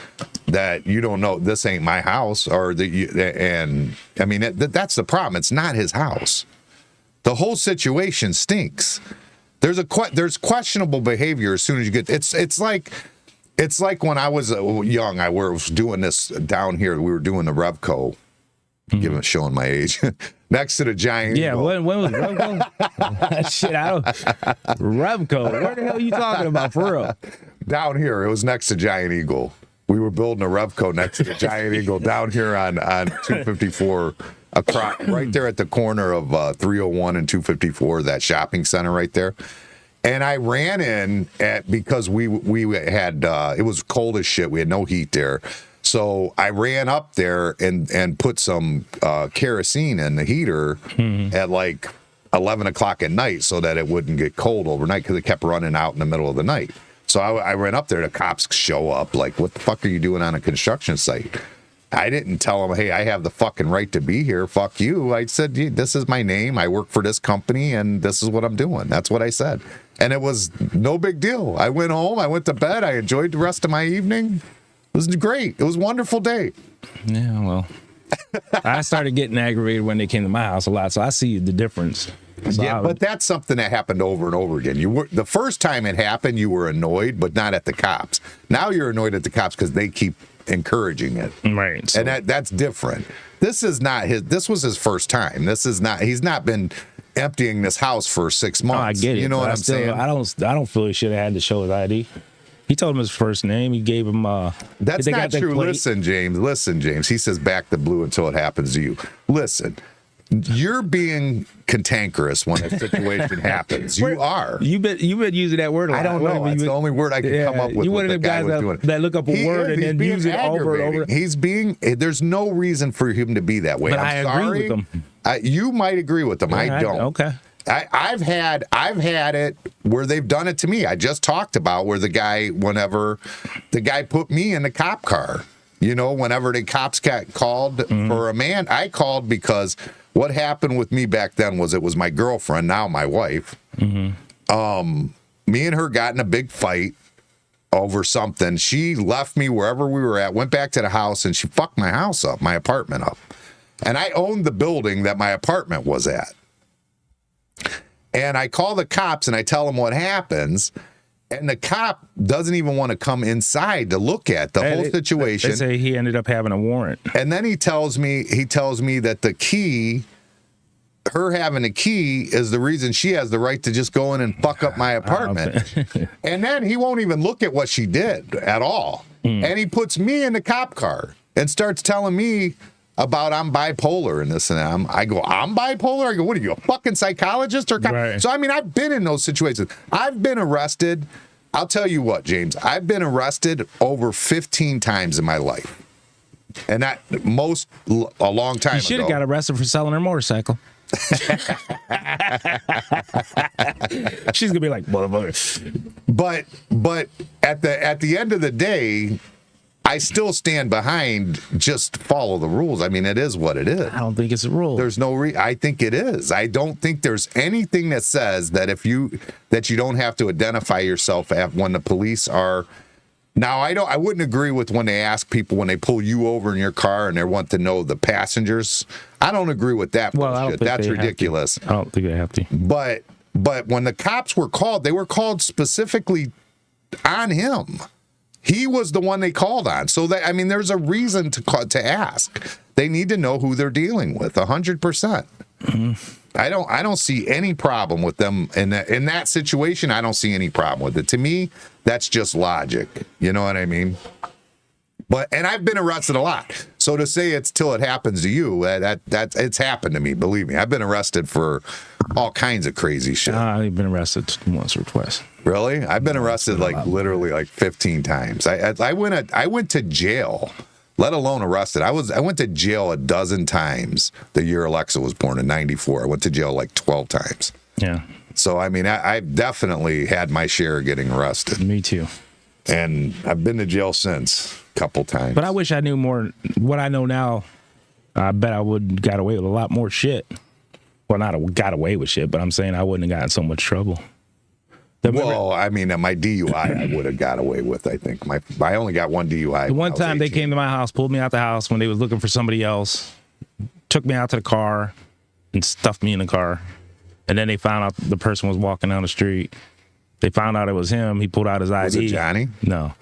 Speaker 1: that you don't know this ain't my house, and I mean that's the problem. It's not his house. The whole situation stinks. There's questionable behavior as soon as you get. It's like when I was young. I was doing this down here. We were doing the Revco. Showing my age. Next to the Giant Eagle.
Speaker 2: When was Revco? Shit, I don't. Revco. What the hell are you talking about, for real?
Speaker 1: Down here, it was next to Giant Eagle. We were building a Revco next to the Giant Eagle down here on 254. Right there at the corner of 301 and 254, that shopping center right there. And I ran in because we had it was cold as shit. We had no heat there. So I ran up there and put some kerosene in the heater at like 11 o'clock at night so that it wouldn't get cold overnight because it kept running out in the middle of the night. So I ran up there. The cops show up like, what the fuck are you doing on a construction site? I didn't tell him, hey, I have the fucking right to be here. Fuck you. I said, this is my name. I work for this company, and this is what I'm doing. That's what I said. And it was no big deal. I went home. I went to bed. I enjoyed the rest of my evening. It was great. It was a wonderful day.
Speaker 2: Yeah, well, I started getting aggravated when they came to my house a lot, so I see the difference. So
Speaker 1: Yeah, but that's something that happened over and over again. You were the first time it happened, you were annoyed, but not at the cops. Now you're annoyed at the cops because they keep encouraging it,
Speaker 2: right? So.
Speaker 1: And that's different. This is not his. This was his first time. This is not. He's not been emptying this house for 6 months.
Speaker 2: I get it.
Speaker 1: You know what I'm saying?
Speaker 2: I don't feel he should have had to show his ID. He told him his first name. He gave him.
Speaker 1: That's not true. Listen, James. He says back the blue until it happens to you. Listen. You're being cantankerous when a situation happens. You are.
Speaker 2: You've been using that word a lot.
Speaker 1: I don't know. It's the only word I can come up with.
Speaker 2: You one of
Speaker 1: the
Speaker 2: them guys that look up a word and then use it over and over.
Speaker 1: He's being. There's no reason for him to be that way.
Speaker 2: But
Speaker 1: I'm sorry.
Speaker 2: agree with him.
Speaker 1: You might agree with him. I don't.
Speaker 2: Okay.
Speaker 1: I've had it where they've done it to me. I just talked about where whenever the guy put me in the cop car. You know, whenever the cops got called for a man, I called because what happened with me back then was it was my girlfriend, now my wife. Me and her got in a big fight over something. She left me wherever we were at, went back to the house, and she fucked my house up, my apartment up. And I owned the building that my apartment was at. And I call the cops and I tell them what happens. And the cop doesn't even want to come inside to look at the whole situation.
Speaker 2: They say he ended up having a warrant.
Speaker 1: And then he tells me that the key, her having a key, is the reason she has the right to just go in and fuck up my apartment. And then he won't even look at what she did at all. And he puts me in the cop car and starts telling me about I'm bipolar and this and that. I go, I'm bipolar? I go, what are you, a fucking psychologist or cop? Right. So, I mean, I've been in those situations. I've been arrested. I'll tell you what, James, I've been arrested over 15 times in my life. And that a long time ago.
Speaker 2: You should have got arrested for selling her motorcycle. She's gonna be like, motherfucker.
Speaker 1: But at the end of the day, I still stand behind just follow the rules. I mean, it is what it is.
Speaker 2: I don't think it's a rule.
Speaker 1: There's no I think it is. I don't think there's anything that says that that you don't have to identify yourself when the police are. Now, I wouldn't agree with when they ask people when they pull you over in your car and they want to know the passengers. I don't agree with that bullshit. That's ridiculous.
Speaker 2: I don't think they have to.
Speaker 1: But when the cops were called, they were called specifically on him. He was the one they called on. So there's a reason to ask. They need to know who they're dealing with 100%. I don't see any problem with them in that situation. I don't see any problem with it. To me, that's just logic. You know what I mean? And I've been arrested a lot. So to say it's till it happens to you, that it's happened to me. Believe me, I've been arrested for all kinds of crazy shit.
Speaker 2: I've been arrested once or twice.
Speaker 1: Really? I've been arrested literally 15 times. I went to jail, let alone arrested. I went to jail a dozen times the year Alexa was born in '94. I went to jail 12 times.
Speaker 2: Yeah.
Speaker 1: So I've definitely had my share of getting arrested.
Speaker 2: Me too.
Speaker 1: And I've been to jail since a couple times.
Speaker 2: But I wish I knew more. What I know now, I bet I would have got away with a lot more shit. Well, not got away with shit, but I'm saying I wouldn't have gotten so much trouble.
Speaker 1: Well, my DUI I would have got away with, I think. I only got one DUI.
Speaker 2: The one time they came to my house, pulled me out the house when they was looking for somebody else, took me out to the car and stuffed me in the car. And then they found out the person was walking down the street. They found out it was him. He pulled out his ID.
Speaker 1: Was it Johnny?
Speaker 2: No.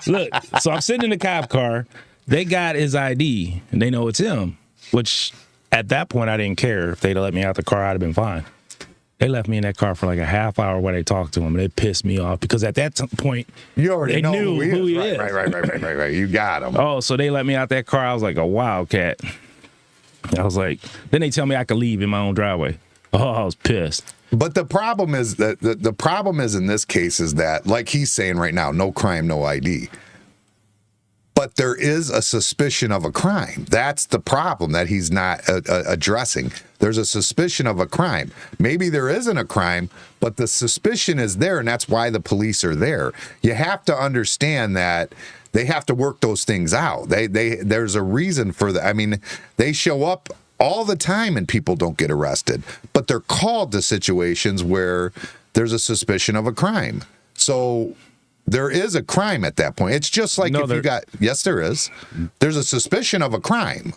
Speaker 2: Look, so I'm sitting in the cop car. They got his ID, and they know it's him, which at that point I didn't care. If they'd let me out the car, I'd have been fine. They left me in that car for a half hour while they talked to him. They pissed me off because at that point,
Speaker 1: you already know
Speaker 2: knew who he
Speaker 1: is.
Speaker 2: is.
Speaker 1: Right. You got him.
Speaker 2: Oh, so they let me out that car. I was like a wildcat. I was like, then they tell me I could leave in my own driveway. Oh, I was pissed.
Speaker 1: But the problem is that the problem is in this case is that, like he's saying right now, no crime, no ID. But there is a suspicion of a crime. That's the problem that he's not addressing. There's a suspicion of a crime. Maybe there isn't a crime, but the suspicion is there, and that's why the police are there. You have to understand that they have to work those things out. There's a reason for that. I mean, they show up all the time and people don't get arrested, but they're called to situations where there's a suspicion of a crime. So there is a crime at that point. It's just like yes, there is. There's a suspicion of a crime.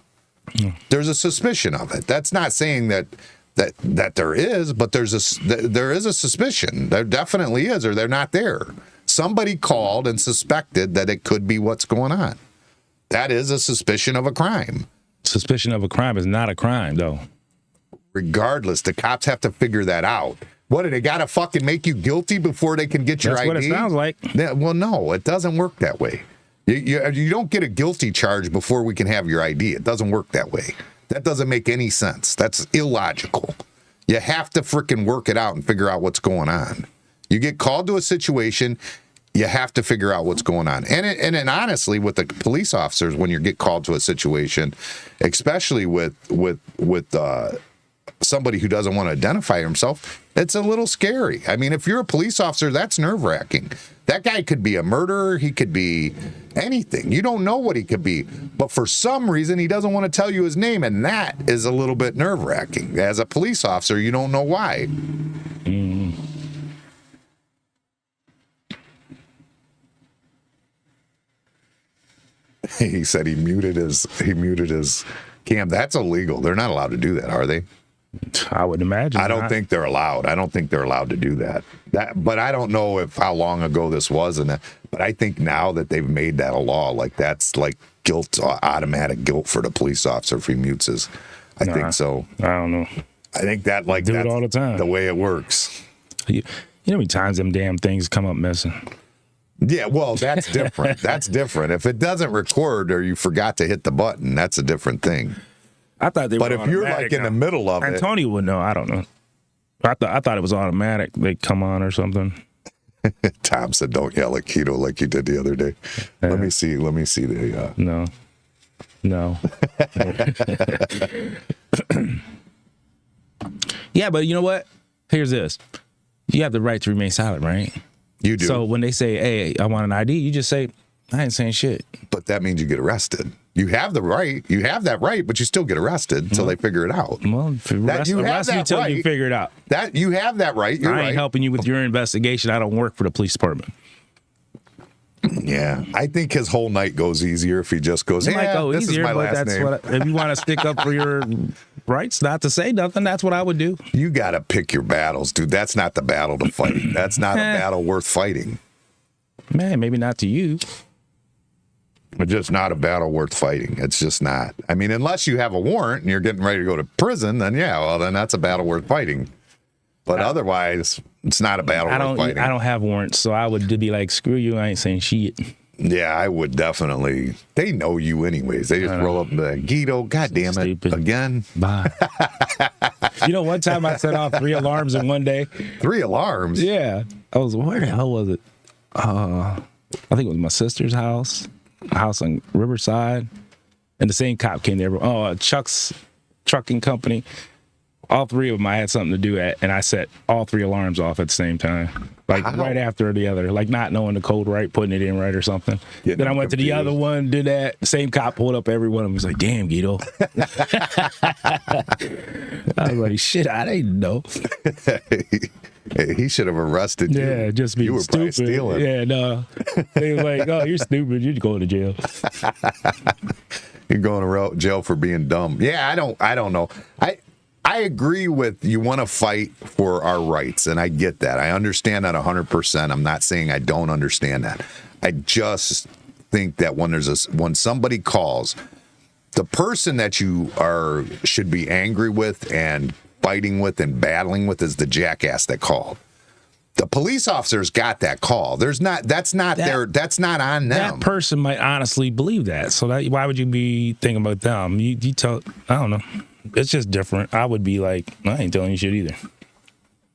Speaker 1: There's a suspicion of it. That's not saying that there is, but there is a suspicion. There definitely is, or they're not there. Somebody called and suspected that it could be what's going on. That is a suspicion of a crime.
Speaker 2: Suspicion of a crime is not a crime, though.
Speaker 1: Regardless, the cops have to figure that out. What, do they got to fucking make you guilty before they can get your ID?
Speaker 2: That's what it sounds like.
Speaker 1: Yeah, well, no, it doesn't work that way. You don't get a guilty charge before we can have your ID. It doesn't work that way. That doesn't make any sense. That's illogical. You have to freaking work it out and figure out what's going on. You get called to a situation, you have to figure out what's going on. And honestly, with the police officers, when you get called to a situation, especially with somebody who doesn't want to identify himself, it's a little scary. I mean, if you're a police officer, that's nerve-wracking. That guy could be a murderer. He could be anything. You don't know what he could be. But for some reason, he doesn't want to tell you his name, and that is a little bit nerve-wracking. As a police officer, you don't know why. He said he muted his cam. That's illegal. They're not allowed to do that, are they?
Speaker 2: I would imagine.
Speaker 1: I don't think they're allowed. I don't think they're allowed to do that. But I don't know how long ago this was, but I think now that they've made that a law, like that's like guilt, automatic guilt for the police officer if he mutes his. I think so.
Speaker 2: I don't know.
Speaker 1: I think that
Speaker 2: do it all the time.
Speaker 1: The way it works.
Speaker 2: You know how many times them damn things come up missing?
Speaker 1: Yeah, well, that's different. That's different. If it doesn't record or you forgot to hit the button, that's a different thing.
Speaker 2: I thought they were
Speaker 1: automatic. But if you're like in the middle of it.
Speaker 2: Tony would know. I don't know. I thought it was automatic. They come on or something.
Speaker 1: Tom said, "Don't yell at Gito like you did the other day." Let me see the.
Speaker 2: No. Yeah, but you know what? Here's this. You have the right to remain silent, right?
Speaker 1: You do.
Speaker 2: So when they say, "Hey, I want an ID," you just say, "I ain't saying shit."
Speaker 1: But that means you get arrested. You have the right. You have that right, but you still get arrested until they figure it out.
Speaker 2: Well, arrest me until you figure it out.
Speaker 1: That you have that right. You're
Speaker 2: I ain't helping you with your investigation. I don't work for the police department.
Speaker 1: Yeah, I think his whole night goes easier if he just goes, "Hey, this is my last name."
Speaker 2: If you want to stick up for your rights, not to say nothing, that's what I would do.
Speaker 1: You got to pick your battles, dude. That's not the battle to fight. That's not a battle worth fighting.
Speaker 2: Man, maybe not to you.
Speaker 1: It's just not a battle worth fighting. It's just not. I mean, unless you have a warrant and you're getting ready to go to prison, then then that's a battle worth fighting. But otherwise, it's not a battle worth fighting.
Speaker 2: I don't have warrants, so I would be like, screw you, I ain't saying shit.
Speaker 1: Yeah, I would definitely. They know you anyways. They just roll up and be like, "Gito, goddamn it,
Speaker 2: Stupid.
Speaker 1: again."
Speaker 2: Bye. You know, one time I set off 3 alarms in one day.
Speaker 1: 3 alarms?
Speaker 2: Yeah. Where the hell was it? I think it was my sister's house. A house on Riverside, and the same cop came there. Chuck's trucking company. All 3 of them I had something to do at, and I set all 3 alarms off at the same time, like right after the other, like not knowing the code right, putting it in right or something. Then I went to the other one, did that. Same cop pulled up every one of them. He was like, "Damn, Gito." I was like, "Shit, I didn't know."
Speaker 1: Hey, he should have arrested you.
Speaker 2: Yeah, just be
Speaker 1: you were
Speaker 2: stupid.
Speaker 1: Stealing.
Speaker 2: Yeah, no. They were like, "Oh, you're stupid. You're going to jail."
Speaker 1: You're going to jail for being dumb. Yeah, I don't know. I agree with you want to fight for our rights, and I get that. I understand that 100%. I'm not saying I don't understand that. I just think that when somebody calls, the person that you should be angry with and fighting with and battling with is the jackass that called. The police officers got that call. That's not on them.
Speaker 2: That person might honestly believe that. So why would you be thinking about them? You tell, I don't know. It's just different. I would be like, I ain't telling you shit either.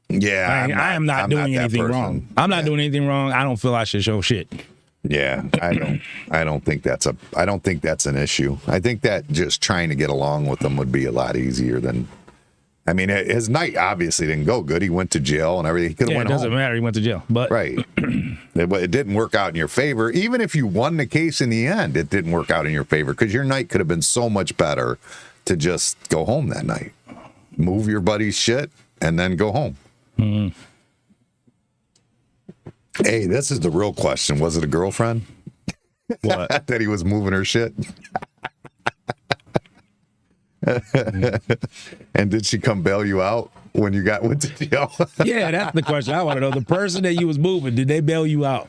Speaker 1: Yeah,
Speaker 2: I am not doing anything wrong. I'm not doing anything wrong. I don't feel I should show shit.
Speaker 1: Yeah, I don't think that's an issue. I think that just trying to get along with them would be a lot easier than I mean, his night obviously didn't go good. He went to jail and everything. He could have
Speaker 2: Yeah, it
Speaker 1: went
Speaker 2: doesn't
Speaker 1: home.
Speaker 2: matter. He went to jail. But
Speaker 1: Right. It didn't work out in your favor. Even if you won the case in the end, it didn't work out in your favor because your night could have been so much better to just go home that night. Move your buddy's shit and then go home.
Speaker 2: Mm-hmm.
Speaker 1: Hey, this is the real question. Was it a girlfriend?
Speaker 2: What?
Speaker 1: That he was moving her shit? And did she come bail you out when you went to jail?
Speaker 2: Yeah, that's the question I want to know. The person that you was moving, did they bail you out?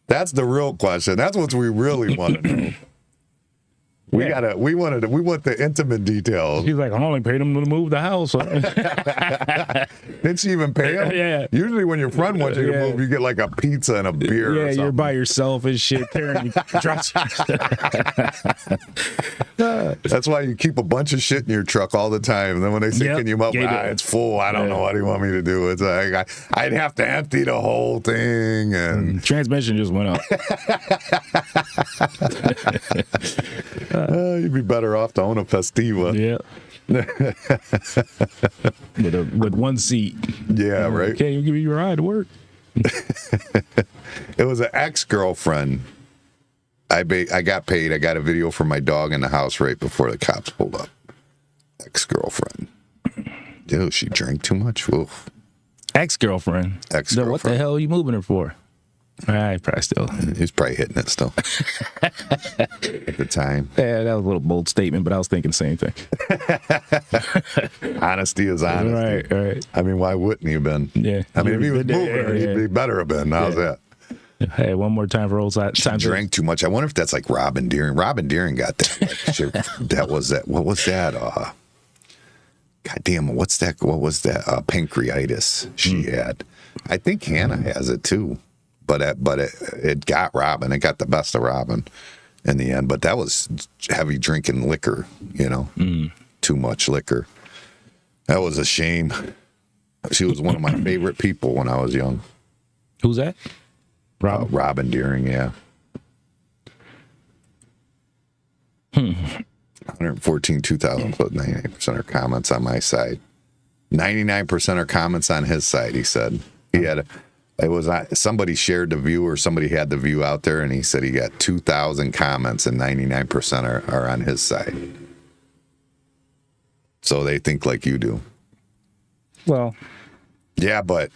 Speaker 1: That's the real question. That's what we really want to know. We want the intimate details.
Speaker 2: She's like, I only paid him to move the house.
Speaker 1: Did she even pay him?
Speaker 2: Yeah.
Speaker 1: Usually when your friend wants you to move, you get like a pizza and a beer or
Speaker 2: Yeah,
Speaker 1: something.
Speaker 2: you're by yourself and shit. Carrying drugs.
Speaker 1: That's why you keep a bunch of shit in your truck all the time. And then when they say,
Speaker 2: Yep.
Speaker 1: can you move?
Speaker 2: Gave it.
Speaker 1: It's full. I don't know what you want me to do. It's like, I'd have to empty the whole thing. And
Speaker 2: Transmission just went up.
Speaker 1: you'd be better off to own a Festiva.
Speaker 2: Yeah. with one seat.
Speaker 1: Yeah, right.
Speaker 2: Can't you give me a ride to work?
Speaker 1: It was an ex-girlfriend. I got paid. I got a video from my dog in the house right before the cops pulled up. Ex-girlfriend. Dude, she drank too much. Oof.
Speaker 2: Ex-girlfriend.
Speaker 1: Ex-girlfriend.
Speaker 2: So what the hell are you moving her for? I probably still.
Speaker 1: He's probably hitting it still. At the time.
Speaker 2: Yeah, that was a little bold statement, but I was thinking the same thing.
Speaker 1: Honesty is honesty.
Speaker 2: Right.
Speaker 1: I mean, why wouldn't he have been?
Speaker 2: Yeah.
Speaker 1: I mean, if he was
Speaker 2: Yeah,
Speaker 1: moving her,
Speaker 2: yeah.
Speaker 1: he'd better have been. How's that?
Speaker 2: Hey, one more time for old side.
Speaker 1: She drank too much. I wonder if that's like Robin Deering. Robin Deering got that. Like, shit, that was that. What was that? God damn, what's that? What was that? Pancreatitis she had. I think Hannah has it too. But it got Robin. It got the best of Robin in the end. But that was heavy drinking liquor, too much liquor. That was a shame. She was one of my favorite people when I was young.
Speaker 2: Who's that?
Speaker 1: Robin Deering, yeah. 114, 2,000 plus 98% are comments on my side. 99% are comments on his side, he said. Somebody shared the view or somebody had the view out there and he said he got 2,000 comments and 99% are on his side. So they think like you do.
Speaker 2: Well,
Speaker 1: yeah, but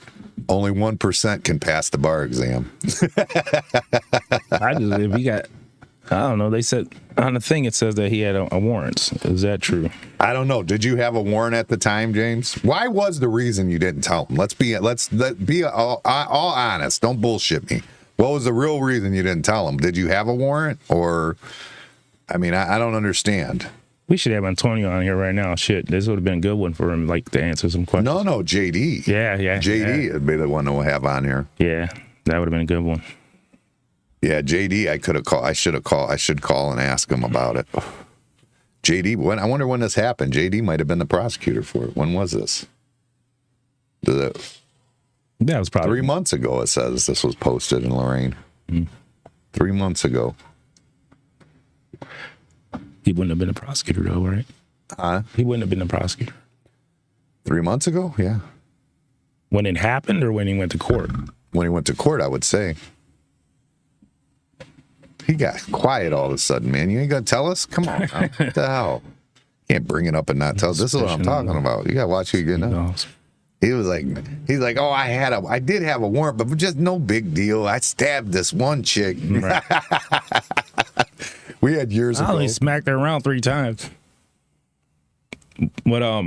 Speaker 1: only 1% can pass the bar exam.
Speaker 2: if he got, I don't know. They said on the thing it says that he had a warrant. Is that true?
Speaker 1: I don't know. Did you have a warrant at the time, James? Why was the reason you didn't tell him? Let's be all honest. Don't bullshit me. What was the real reason you didn't tell him? Did you have a warrant, or? I mean, I don't understand.
Speaker 2: We should have Antonio on here right now. Shit, this would have been a good one for him, like to answer some questions.
Speaker 1: No, JD.
Speaker 2: Yeah.
Speaker 1: JD would be the one to have on here.
Speaker 2: Yeah, that would have been a good one.
Speaker 1: Yeah, JD. I should call and ask him about it. JD. I wonder when this happened. JD might have been the prosecutor for it. When was this?
Speaker 2: That was probably
Speaker 1: 3 months ago. It says this was posted in Lorain. 3 months ago.
Speaker 2: He wouldn't have been a prosecutor, though, right?
Speaker 1: Huh?
Speaker 2: He wouldn't have been a prosecutor.
Speaker 1: 3 months ago? Yeah.
Speaker 2: When it happened or when he went to court?
Speaker 1: When he went to court, I would say. He got quiet all of a sudden, man. You ain't going to tell us? Come on. Now. What the hell? Can't bring it up and not tell us. This is what I'm talking about. You got to watch who you get up. He's like, oh, I did have a warrant, but just no big deal. I stabbed this one chick. Right. We had years ago.
Speaker 2: I only smacked her around 3 times. But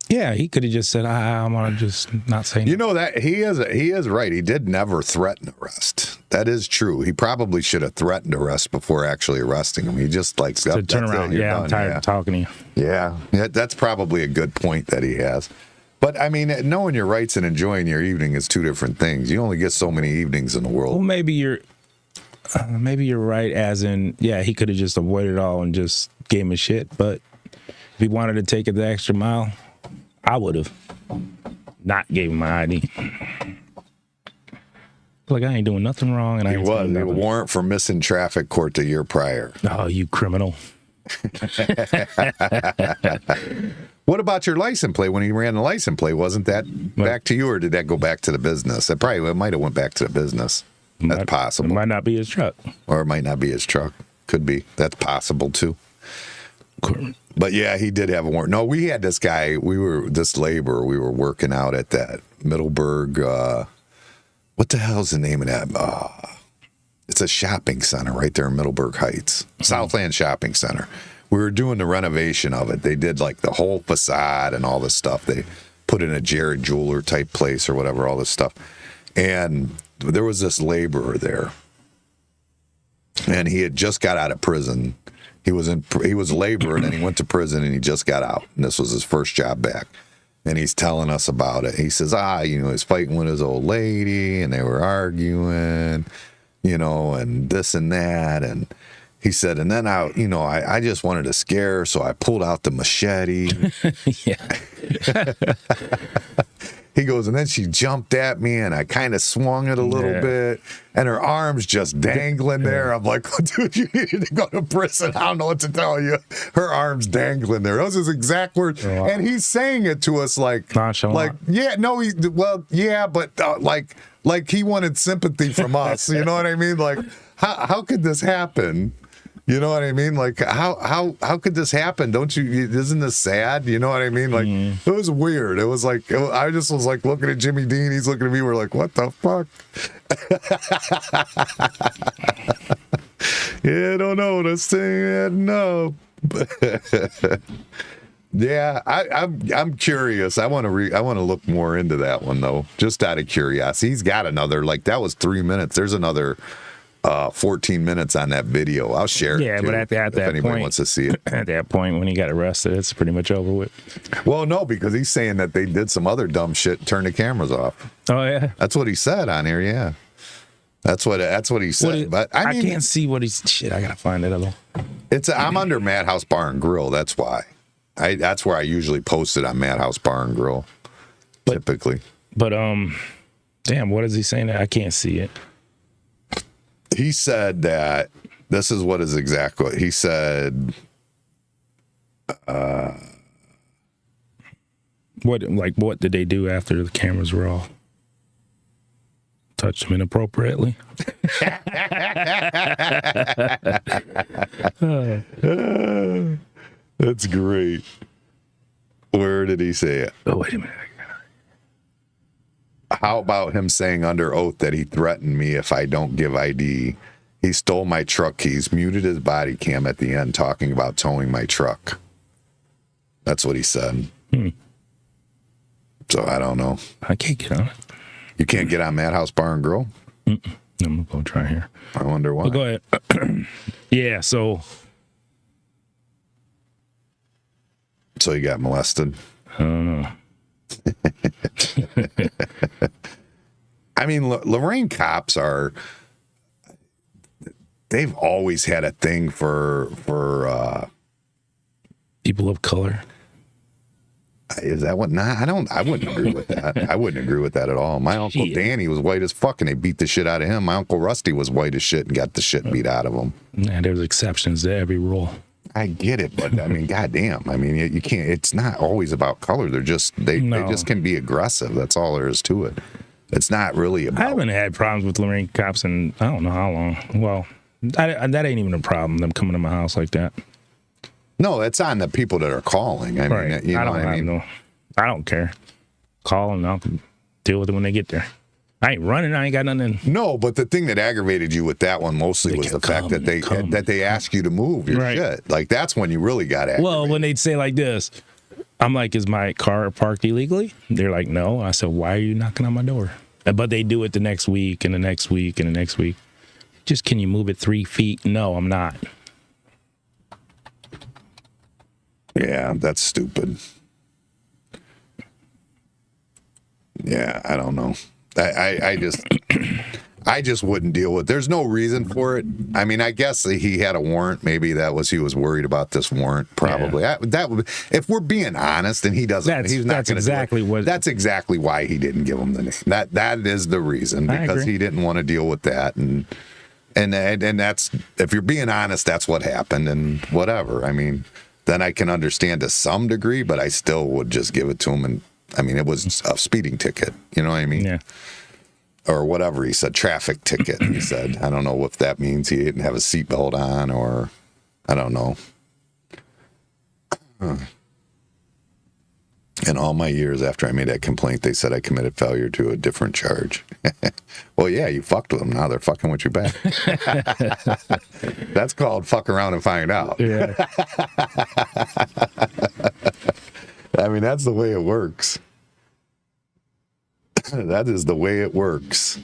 Speaker 2: yeah, he could have just said, I'm gonna just not say.
Speaker 1: You know that he is right. He did never threaten arrest. That is true. He probably should have threatened arrest before actually arresting him. He just like
Speaker 2: to turn around. Yeah, I'm tired of talking to you.
Speaker 1: Yeah, that's probably a good point that he has. But I mean, knowing your rights and enjoying your evening is 2 different things. You only get so many evenings in the world.
Speaker 2: Well, maybe you're right. As in, yeah, he could have just avoided it all and just gave him a shit. But if he wanted to take it the extra mile, I would have not gave him my ID. Like, I ain't doing nothing wrong. And I ain't
Speaker 1: a warrant for missing traffic court the year prior.
Speaker 2: Oh, you criminal.
Speaker 1: What about your license plate? When he ran the license plate, wasn't that back to you, or did that go back to the business? It might have went back to the business. That's possible.
Speaker 2: It might not be his truck.
Speaker 1: Or it might not be his truck. Could be. That's possible too. But yeah, he did have a warrant. No, we had this guy. This laborer. We were working out at that Middleburg. What the hell's the name of that? It's a shopping center right there in Middleburg Heights, Southland Shopping Center. We were doing the renovation of it. They did like the whole facade and all this stuff. They put in a Jared Jeweler type place or whatever, all this stuff. And there was this laborer there, and he had just got out of prison. He was a laborer, and then he went to prison, and he just got out. And this was his first job back. And he's telling us about it. He says, he's fighting with his old lady, and they were arguing, and this and that. And he said, and then I just wanted to scare her, so I pulled out the machete.
Speaker 2: Yeah.
Speaker 1: He goes, and then she jumped at me, and I kind of swung it a little bit, and her arms just dangling there. I'm like, dude, you needed to go to prison. I don't know what to tell you. Her arms dangling there. Those are his exact words. Oh, wow. And he's saying it to us like,
Speaker 2: nonchalant.
Speaker 1: Like he wanted sympathy from us. You know what I mean? Like, how could this happen? You know what I mean? Like, how could this happen? Don't you? Isn't this sad? You know what I mean? Like, It was weird. It was like, I just was like looking at Jimmy Dean. He's looking at me. We're like, what the fuck? Yeah, I don't know what I'm saying. No. Yeah, I'm curious. I want to look more into that one though, just out of curiosity. He's got another, like, that was 3 minutes. There's another 14 minutes on that video. I'll share it.
Speaker 2: Yeah,
Speaker 1: too,
Speaker 2: but at that
Speaker 1: if anybody
Speaker 2: point,
Speaker 1: wants to see it.
Speaker 2: At that point, when he got arrested, it's pretty much over with.
Speaker 1: Well, no, because he's saying that they did some other dumb shit, turn the cameras off.
Speaker 2: Oh yeah,
Speaker 1: that's what he said on here. Yeah, that's what he said. But I mean,
Speaker 2: can't see what he's. Shit, I gotta find it though.
Speaker 1: I'm under Madhouse Bar and Grill. That's why. That's where I usually post it on Madhouse Bar and Grill. Typically.
Speaker 2: But damn, what is he saying? I can't see it.
Speaker 1: He said that this is what his exact quote. He said,
Speaker 2: what did they do after the cameras were off? Touched him inappropriately.
Speaker 1: That's great. Where did he say it?
Speaker 2: Oh, wait a minute.
Speaker 1: How about him saying under oath that he threatened me if I don't give ID? He stole my truck keys, muted his body cam at the end, talking about towing my truck. That's what he said. So I don't know.
Speaker 2: I can't get on it.
Speaker 1: You can't get on Madhouse Bar and Grill?
Speaker 2: I'm going to go try here.
Speaker 1: I wonder why.
Speaker 2: Well, go ahead. Yeah, so.
Speaker 1: So you got molested?
Speaker 2: I don't know.
Speaker 1: I mean, Lorain cops they've always had a thing for
Speaker 2: people of color.
Speaker 1: Is that what? Nah, I wouldn't agree with that. I wouldn't agree with that at all. My Uncle Danny was white as fuck and they beat the shit out of him. My Uncle Rusty was white as shit and got the shit beat out of him.
Speaker 2: Nah, there's exceptions to every rule.
Speaker 1: I get it, but I mean, goddamn. I mean, you can't. It's not always about color. They just can be aggressive. That's all there is to it. It's not really about.
Speaker 2: I haven't had problems with Lorain cops in I don't know how long. Well, that ain't even a problem. Them coming to my house like that.
Speaker 1: No, it's on the people that are calling. I mean, you know what I mean.
Speaker 2: I don't care. Call and I'll deal with it when they get there. I ain't running. I ain't got nothing.
Speaker 1: No, but the thing that aggravated you with that one mostly was the fact that they ask you to move your shit. Like, that's when you really got aggravated.
Speaker 2: Well, when they'd say like this, I'm like, is my car parked illegally? They're like, no. I said, why are you knocking on my door? But they do it the next week and the next week and the next week. Just, can you move it 3 feet? No, I'm not.
Speaker 1: Yeah, that's stupid. Yeah, I don't know. I just wouldn't deal with. There's no reason for it. I mean, I guess he had a warrant. Maybe he was worried about this warrant. Probably. Yeah. That would, if we're being honest, and he doesn't. He's not going to. That's exactly why he didn't give him the name. That is the reason, because he didn't want to deal with that. And And that's, if you're being honest, that's what happened, and whatever. I mean, then I can understand to some degree, but I still would just give it to him. And I mean, it was a speeding ticket. You know what I mean?
Speaker 2: Yeah.
Speaker 1: Or whatever he said, traffic ticket. He said, I don't know if that means he didn't have a seatbelt on, or I don't know. In all my years after I made that complaint, they said I committed failure to a different charge. Well, yeah, you fucked with them. Now they're fucking with you back. That's called fuck around and find out.
Speaker 2: Yeah.
Speaker 1: I mean, that's the way it works. That is the way it works.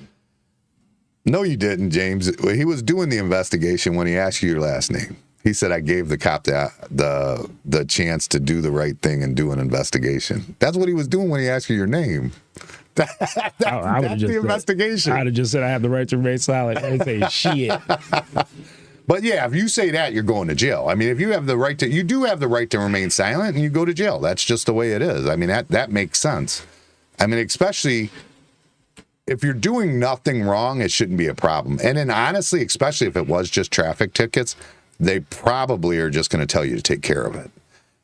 Speaker 1: No, you didn't, James. He was doing the investigation when he asked you your last name. He said, I gave the cop the chance to do the right thing and do an investigation. That's what he was doing when he asked you your name. That's the investigation.
Speaker 2: I'd have just said I have the right to remain silent and say shit.
Speaker 1: But yeah, if you say that, you're going to jail. I mean, if you have the right to, you do have the right to remain silent, and you go to jail. That's just the way it is. I mean, that makes sense. I mean, especially if you're doing nothing wrong, it shouldn't be a problem. And then honestly, especially if it was just traffic tickets, they probably are just going to tell you to take care of it.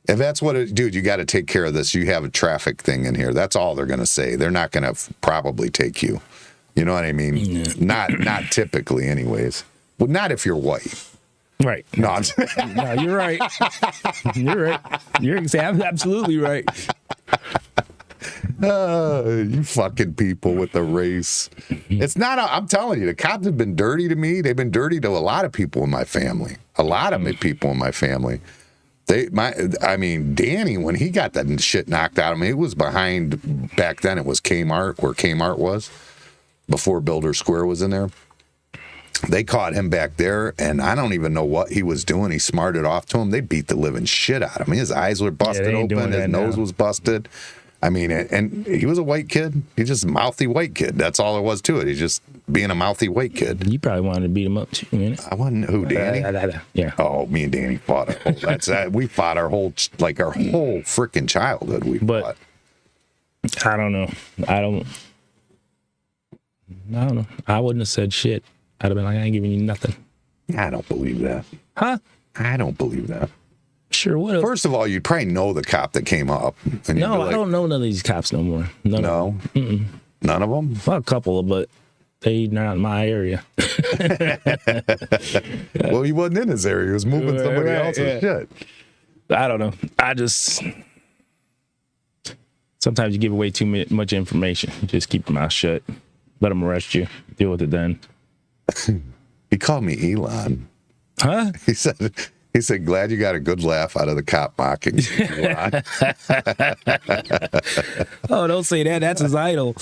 Speaker 1: If that's what it, dude, you got to take care of this. You have a traffic thing in here. That's all they're going to say. They're not going to probably take you. You know what I mean? Yeah. Not typically, anyways. Well, not if you're white.
Speaker 2: Right.
Speaker 1: No,
Speaker 2: no, you're right. You're right. You're absolutely right.
Speaker 1: You fucking people with the race. It's not, I'm telling you, the cops have been dirty to me. They've been dirty to a lot of people in my family. A lot of people in my family. I mean, Danny, when he got that shit knocked out of him, it was behind, back then it was Kmart, where Kmart was, before Builder Square was in there. They caught him back there, and I don't even know what he was doing. He smarted off to him. They beat the living shit out of him. His eyes were busted open. His nose was busted. I mean, and he was a white kid. He's just a mouthy white kid. That's all there was to it. He's just being a mouthy white kid.
Speaker 2: You probably wanted to beat him up too, man.
Speaker 1: I wasn't. Who, Danny?
Speaker 2: Yeah.
Speaker 1: Oh, me and Danny fought. We fought our whole freaking childhood. Fought.
Speaker 2: I don't know. I don't know. I wouldn't have said shit. I'd have been like, I ain't giving you nothing.
Speaker 1: I don't believe that.
Speaker 2: Huh?
Speaker 1: I don't believe that.
Speaker 2: Sure would have.
Speaker 1: First of all, you'd probably know the cop that came up. And
Speaker 2: no, I don't know none of these cops no more. None of them.
Speaker 1: None of them?
Speaker 2: Well, a couple, but they not in my area.
Speaker 1: Well, he wasn't in his area. He was moving somebody else's shit.
Speaker 2: I don't know. I just... Sometimes you give away too much information. Just keep your mouth shut. Let them arrest you. Deal with it then.
Speaker 1: He called me Elon.
Speaker 2: Huh?
Speaker 1: He said, glad you got a good laugh out of the cop mocking you, Elon.
Speaker 2: Oh, don't say that. That's his idol.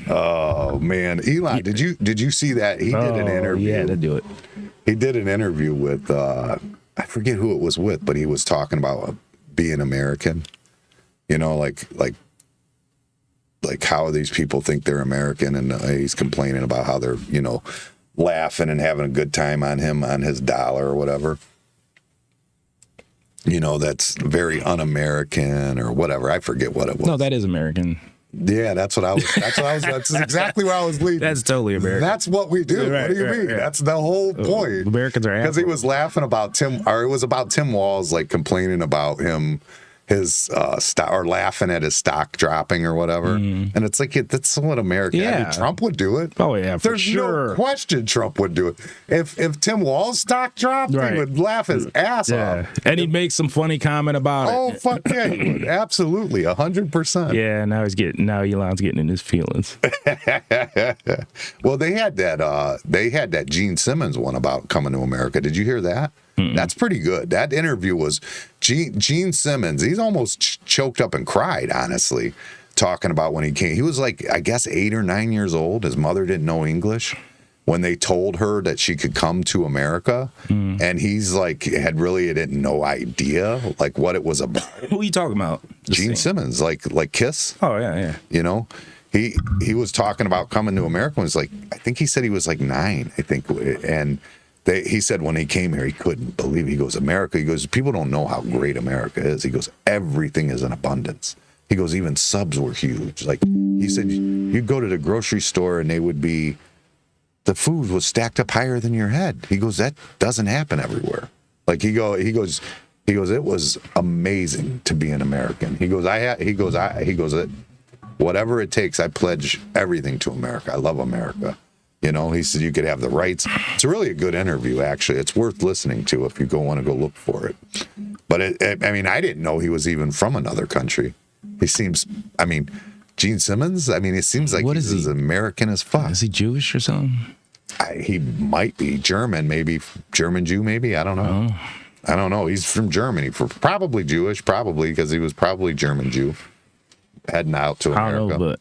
Speaker 1: Oh, man. Elon, did you see that? He did an interview.
Speaker 2: Yeah, to do it.
Speaker 1: He did an interview with, I forget who it was with, but he was talking about being American. You know, like how these people think they're American, and he's complaining about how they're, laughing and having a good time on him, on his dollar or whatever. That's very un-American or whatever. I forget what it was.
Speaker 2: No, that is American.
Speaker 1: Yeah, that's exactly where I was leading.
Speaker 2: That's totally American.
Speaker 1: That's what we do.
Speaker 2: Right,
Speaker 1: what do you mean?
Speaker 2: Right.
Speaker 1: That's the whole point.
Speaker 2: Americans are
Speaker 1: because he was laughing about Tim Walz, like complaining about his stock, or laughing at his stock dropping or whatever. And it's like, that's what America.
Speaker 2: Yeah.
Speaker 1: I mean, Trump would do it.
Speaker 2: Oh yeah, for
Speaker 1: There's
Speaker 2: sure.
Speaker 1: no question Trump would do it. If Tim Wall's stock dropped,
Speaker 2: Right.
Speaker 1: he would laugh his ass off.
Speaker 2: And he'd make some funny comment about it.
Speaker 1: Oh fuck yeah, he would. Absolutely, 100%.
Speaker 2: Yeah, now Elon's getting in his feelings.
Speaker 1: Well, they had that Gene Simmons one about coming to America. Did you hear that? That's pretty good. That interview was Gene Simmons. He's almost choked up and cried, honestly, talking about when he came. He was like, I guess, 8 or 9 years old. His mother didn't know English when they told her that she could come to America. And he's like, had no idea like what it was about.
Speaker 2: Who are you talking about?
Speaker 1: Gene Simmons, like Kiss.
Speaker 2: Oh yeah.
Speaker 1: He was talking about coming to America when he was like, I think he said he was like 9, I think, and he said when he came here, he couldn't believe it. He goes, America, he goes, people don't know how great America is. He goes, everything is in abundance. He goes, even subs were huge. Like he said, you'd go to the grocery store and the food was stacked up higher than your head. He goes, that doesn't happen everywhere. Like he goes, it was amazing to be an American. He goes, whatever it takes, I pledge everything to America. I love America. You know, he said you could have the rights. It's really a good interview, actually. It's worth listening to if you want to go look for it. But I mean, I didn't know he was even from another country. He seems, I mean, Gene Simmons, I mean, it seems like he's as American as fuck.
Speaker 2: Is he Jewish or something?
Speaker 1: He might be German, maybe German Jew, maybe. I don't know.
Speaker 2: Oh.
Speaker 1: I don't know. He's from Germany, probably Jewish, probably because he was probably German Jew, heading out to America.
Speaker 2: I don't know, but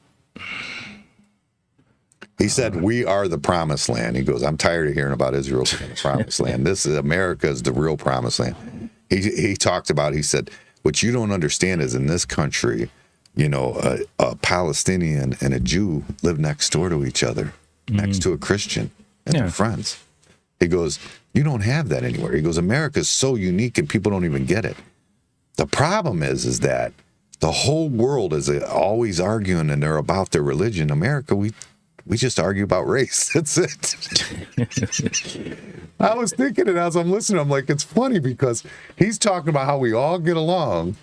Speaker 1: he said, "We are the promised land." He goes, "I'm tired of hearing about Israel being the promised land. This is America is the real promised land." He talked about. He said, "What you don't understand is in this country, you know, a Palestinian and a Jew live next door to each other, next to a Christian, and they're friends." He goes, "You don't have that anywhere." He goes, "America is so unique and people don't even get it. The problem is that the whole world is always arguing and they're about their religion. America, we just argue about race. That's it." I was thinking it as I'm listening. I'm like, it's funny because he's talking about how we all get along,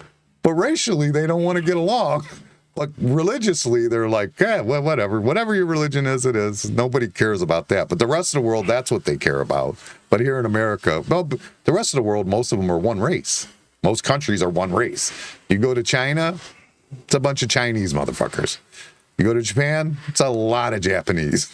Speaker 1: but racially they don't want to get along. Like religiously, they're like, well, whatever your religion is, it is. Nobody cares about that. But the rest of the world, that's what they care about. But here in America, well, the rest of the world, most of them are one race. Most countries are one race. You go to China, it's a bunch of Chinese motherfuckers. You go to Japan, it's a lot of Japanese.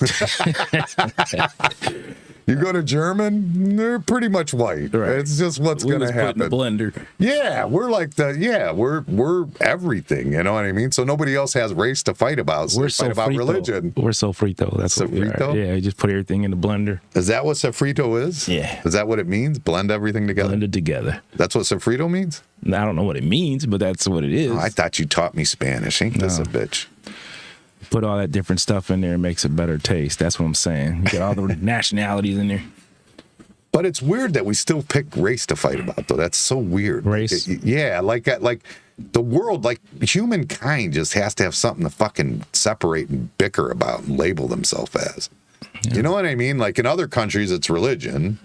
Speaker 1: You go to German, they're pretty much white. Right. It's just what's going to happen.
Speaker 2: In the blender.
Speaker 1: Yeah, we're like we're everything. You know what I mean? So nobody else has race to fight about. So we're fight about religion.
Speaker 2: We're sofrito. That's
Speaker 1: sofrito.
Speaker 2: Yeah, you just put everything in the blender.
Speaker 1: Is that what sofrito is?
Speaker 2: Yeah.
Speaker 1: Is that what it means? Blend everything together.
Speaker 2: Blend it together.
Speaker 1: That's what sofrito means?
Speaker 2: I don't know what it means, but that's what it is.
Speaker 1: Oh, I thought you taught me Spanish. Ain't this a bitch?
Speaker 2: Put all that different stuff in there, makes it better taste. That's what I'm saying. You get all the nationalities in there.
Speaker 1: But it's weird that we still pick race to fight about, though. That's so weird.
Speaker 2: Race?
Speaker 1: Like the world, like humankind just has to have something to fucking separate and bicker about and label themselves as. Yeah. You know what I mean? Like in other countries, it's religion.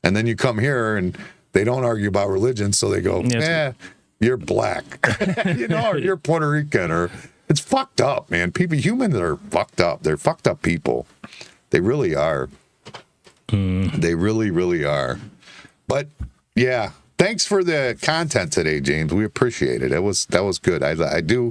Speaker 1: And then you come here and they don't argue about religion. So they go, you're black, you know, or you're Puerto Rican, or it's fucked up, man. Humans are fucked up. They're fucked up people. They really are. They really, really are. But yeah, thanks for the content today, James. We appreciate it. That was good. I do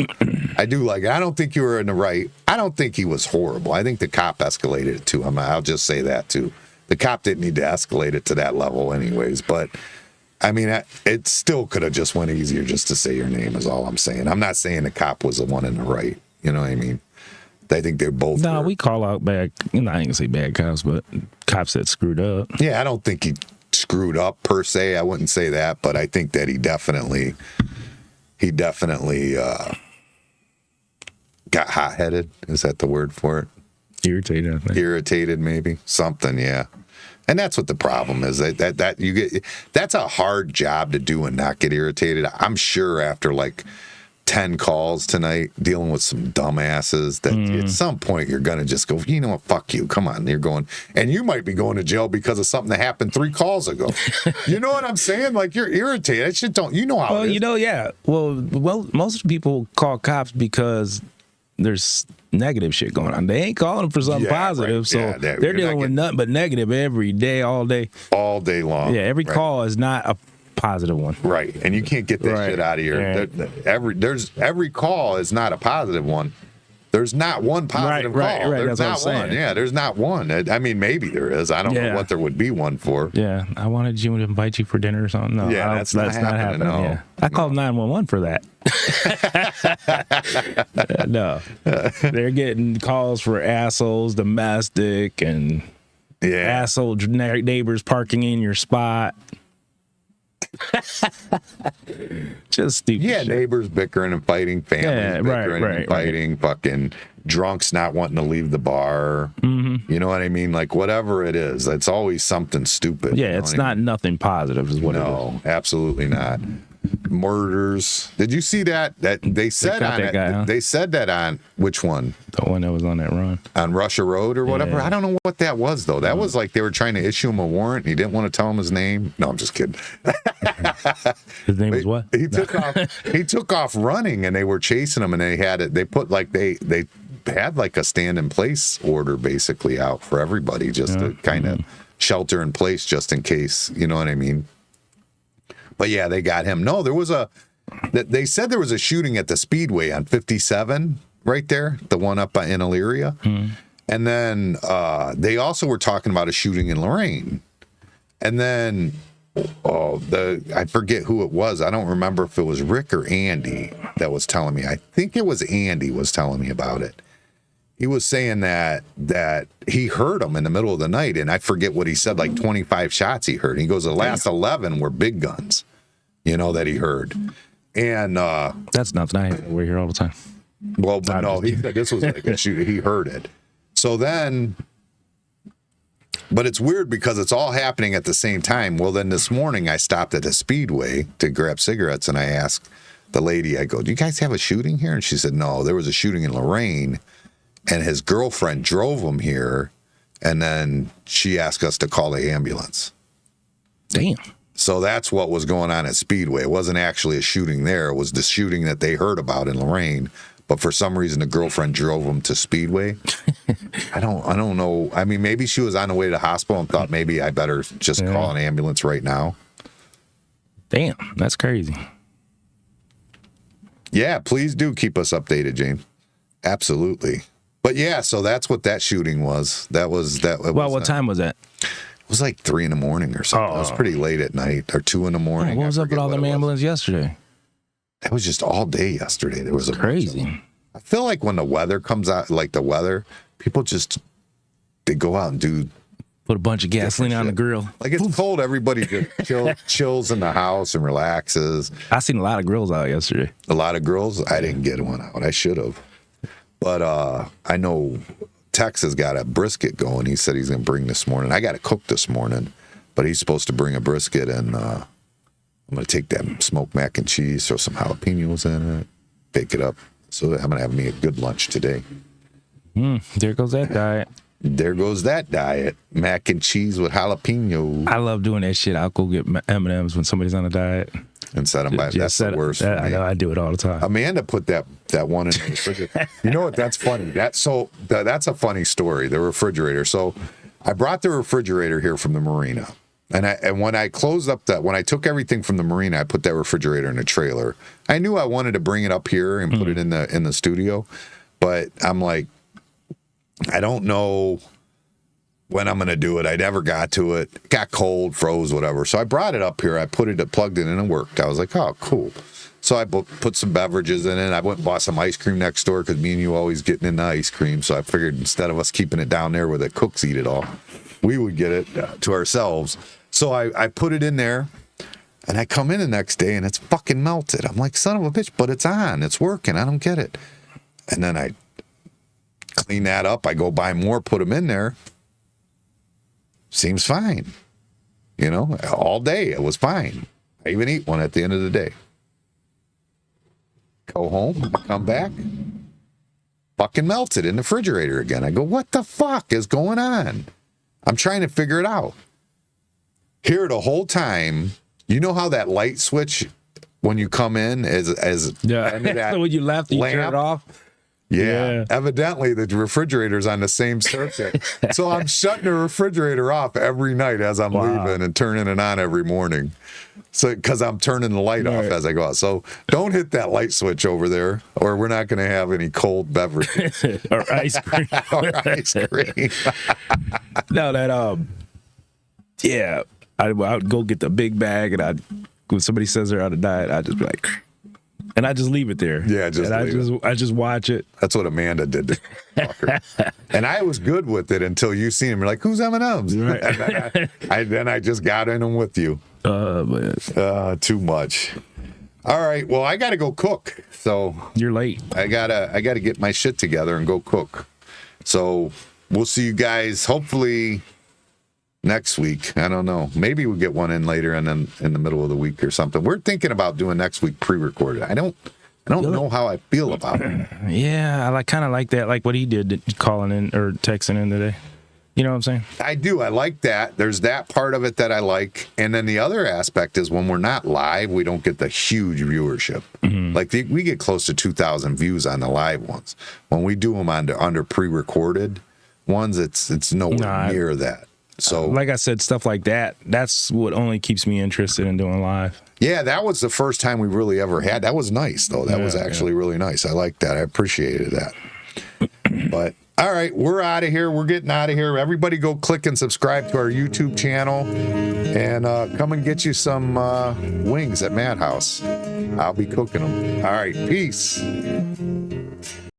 Speaker 1: like it. I don't think you were in the right. I don't think he was horrible. I think the cop escalated it to him. I'll just say that too. The cop didn't need to escalate it to that level, anyways. But I mean, it still could have just went easier just to say your name. Is all I'm saying. I'm not saying the cop was the one in the right. You know what I mean? I think they're both.
Speaker 2: No, we call out bad. I ain't gonna say bad cops, but cops that screwed up.
Speaker 1: Yeah, I don't think he screwed up per se. I wouldn't say that, but I think that he definitely got hot-headed. Is that the word for it?
Speaker 2: Irritated, I think.
Speaker 1: Irritated, maybe something. Yeah, and that's what the problem is. That you get. That's a hard job to do and not get irritated. I'm sure after like 10 calls tonight dealing with some dumbasses that at some point you're going to just go, you know what, fuck you. Come on. You're going, and you might be going to jail because of something that happened 3 calls ago. You know what I'm saying? Like you're irritated. That shit don't, you know how it is.
Speaker 2: You know, yeah. Well, most people call cops because there's negative shit going on. They ain't calling them for something positive. Right. So they're dealing with nothing but negative every day, all day.
Speaker 1: All day long.
Speaker 2: Yeah. Every call is not a positive one,
Speaker 1: right? And you can't get that shit out of here. Yeah. Every call is not a positive one. There's not one positive call.
Speaker 2: Right.
Speaker 1: There's not one. Yeah, there's not one. I mean, maybe there is. I don't know what there would be one for.
Speaker 2: Yeah, I wanted Jimmy to invite you for dinner or something. No,
Speaker 1: yeah, that's not happening. No.
Speaker 2: Yeah. I called 911 for that. No, they're getting calls for assholes, domestic, and asshole neighbors parking in your spot. Just stupid shit.
Speaker 1: Neighbors bickering and fighting, families bickering and fighting, fucking drunks not wanting to leave the bar. You know what I mean? Like whatever it is, it's always something stupid.
Speaker 2: Yeah, it's not nothing positive is what it is.
Speaker 1: No, absolutely not. murders. Did you see that? That they said
Speaker 2: got
Speaker 1: on
Speaker 2: that
Speaker 1: it.
Speaker 2: guy, huh?
Speaker 1: They said that on which one?
Speaker 2: The one that was on that run.
Speaker 1: On Russia Road or whatever.
Speaker 2: Yeah.
Speaker 1: I don't know what that was though. That was like they were trying to issue him a warrant. And he didn't want to tell him his name. No, I'm just kidding.
Speaker 2: His name was what?
Speaker 1: He took off. He took off running, and they were chasing him. And they had it. They put like they had like a stand in place order basically out for everybody, just to kind of shelter in place, just in case. You know what I mean? But yeah, they got him. No, there was they said there was a shooting at the Speedway on 57 right there, the one up in Elyria. And then they also were talking about a shooting in Lorain. And then I forget who it was. I don't remember if it was Rick or Andy that was telling me. I think it was Andy was telling me about it. He was saying that he heard them in the middle of the night, and I forget what he said, like 25 shots he heard. He goes, the last 11 were big guns, that he heard. And
Speaker 2: that's nothing. We're here all the time.
Speaker 1: Well, but no, he said this was like a shooting. He heard it. So then, but it's weird because it's all happening at the same time. Well, then this morning I stopped at a Speedway to grab cigarettes, and I asked the lady, I go, do you guys have a shooting here? And she said, no, there was a shooting in Lorain. And his girlfriend drove him here, and then she asked us to call the ambulance.
Speaker 2: Damn.
Speaker 1: So that's what was going on at Speedway. It wasn't actually a shooting there. It was the shooting that they heard about in Lorain. But for some reason, the girlfriend drove him to Speedway. I don't know. I mean, maybe she was on the way to the hospital and thought maybe I better just call an ambulance right now.
Speaker 2: Damn, that's crazy.
Speaker 1: Yeah, please do keep us updated, James. Absolutely. But yeah, so that's what that shooting was.
Speaker 2: What time was that?
Speaker 1: It was like 3 a.m. or something. It was pretty late at night, or 2 a.m.
Speaker 2: What was up with all the ambulance yesterday?
Speaker 1: That was just all day yesterday. There was
Speaker 2: crazy.
Speaker 1: I feel like when the weather comes out, like the weather, people they go out and
Speaker 2: put a bunch of gasoline on the grill.
Speaker 1: Like it's cold, everybody just chills in the house and relaxes.
Speaker 2: I seen a lot of grills out yesterday.
Speaker 1: A lot of grills. I didn't get one out. I should have. But I know Tex has got a brisket going. He said he's going to bring this morning. I got it cooked this morning, but he's supposed to bring a brisket, and I'm going to take that smoked mac and cheese, throw some jalapenos in it, bake it up. So I'm going to have me a good lunch today.
Speaker 2: There goes that diet.
Speaker 1: There goes that diet. Mac and cheese with jalapeno.
Speaker 2: I love doing that shit. I'll go get M&Ms when somebody's on a diet.
Speaker 1: And set them by. That's the worst.
Speaker 2: I know. I do it all the time.
Speaker 1: Amanda put that one in the refrigerator. You know what? That's funny. That's a funny story. The refrigerator. So I brought the refrigerator here from the marina, and when I closed up when I took everything from the marina, I put that refrigerator in a trailer. I knew I wanted to bring it up here and put it in the studio, but I'm like, I don't know when I'm going to do it. I never got to it. It got cold, froze, whatever. So I brought it up here. I plugged it in, and it worked. I was like, oh, cool. So I put some beverages in it. I went and bought some ice cream next door because me and you always getting into ice cream. So I figured instead of us keeping it down there where the cooks eat it all, we would get it to ourselves. So I put it in there, and I come in the next day, and it's fucking melted. I'm like, son of a bitch, but it's on. It's working. I don't get it. And then I clean that up. I go buy more, put them in there. Seems fine. All day it was fine. I even eat one at the end of the day. Go home, come back, fucking melted in the refrigerator again. I go, what the fuck is going on? I'm trying to figure it out. Here the whole time, you know how that light switch when you come in as
Speaker 2: So when you left, you turn it off.
Speaker 1: Yeah, evidently the refrigerator's on the same circuit. So I'm shutting the refrigerator off every night as I'm leaving and turning it on every morning. So because I'm turning the light off as I go out. So don't hit that light switch over there, or we're not going to have any cold beverages
Speaker 2: or ice cream. No, I would go get the big bag, and when somebody says they're on a diet, I'd just be like, and I just leave it there.
Speaker 1: Yeah,
Speaker 2: I just watch it.
Speaker 1: That's what Amanda did to fucker. And I was good with it until you seen him. You're like, who's M&M's? Right. And then I just got in them with you. Too much. All right. Well, I got to go cook. So
Speaker 2: you're late.
Speaker 1: I gotta get my shit together and go cook. So we'll see you guys hopefully next week. I don't know. Maybe we get one in later and then in the middle of the week or something. We're thinking about doing next week pre-recorded. I don't know how I feel about it.
Speaker 2: Yeah, I kind of like that, like what he did, calling in or texting in today. You know what I'm saying?
Speaker 1: I do. I like that. There's that part of it that I like. And then the other aspect is when we're not live, we don't get the huge viewership. Like we get close to 2,000 views on the live ones. When we do them under pre-recorded ones, it's nowhere near that. So,
Speaker 2: like I said, stuff like that, that's what only keeps me interested in doing live.
Speaker 1: Yeah, that was the first time we really ever had. That was nice, though. That was actually really nice. I liked that. I appreciated that. But, all right, we're out of here. We're getting out of here. Everybody go click and subscribe to our YouTube channel and come and get you some wings at Madhouse. I'll be cooking them. All right, peace.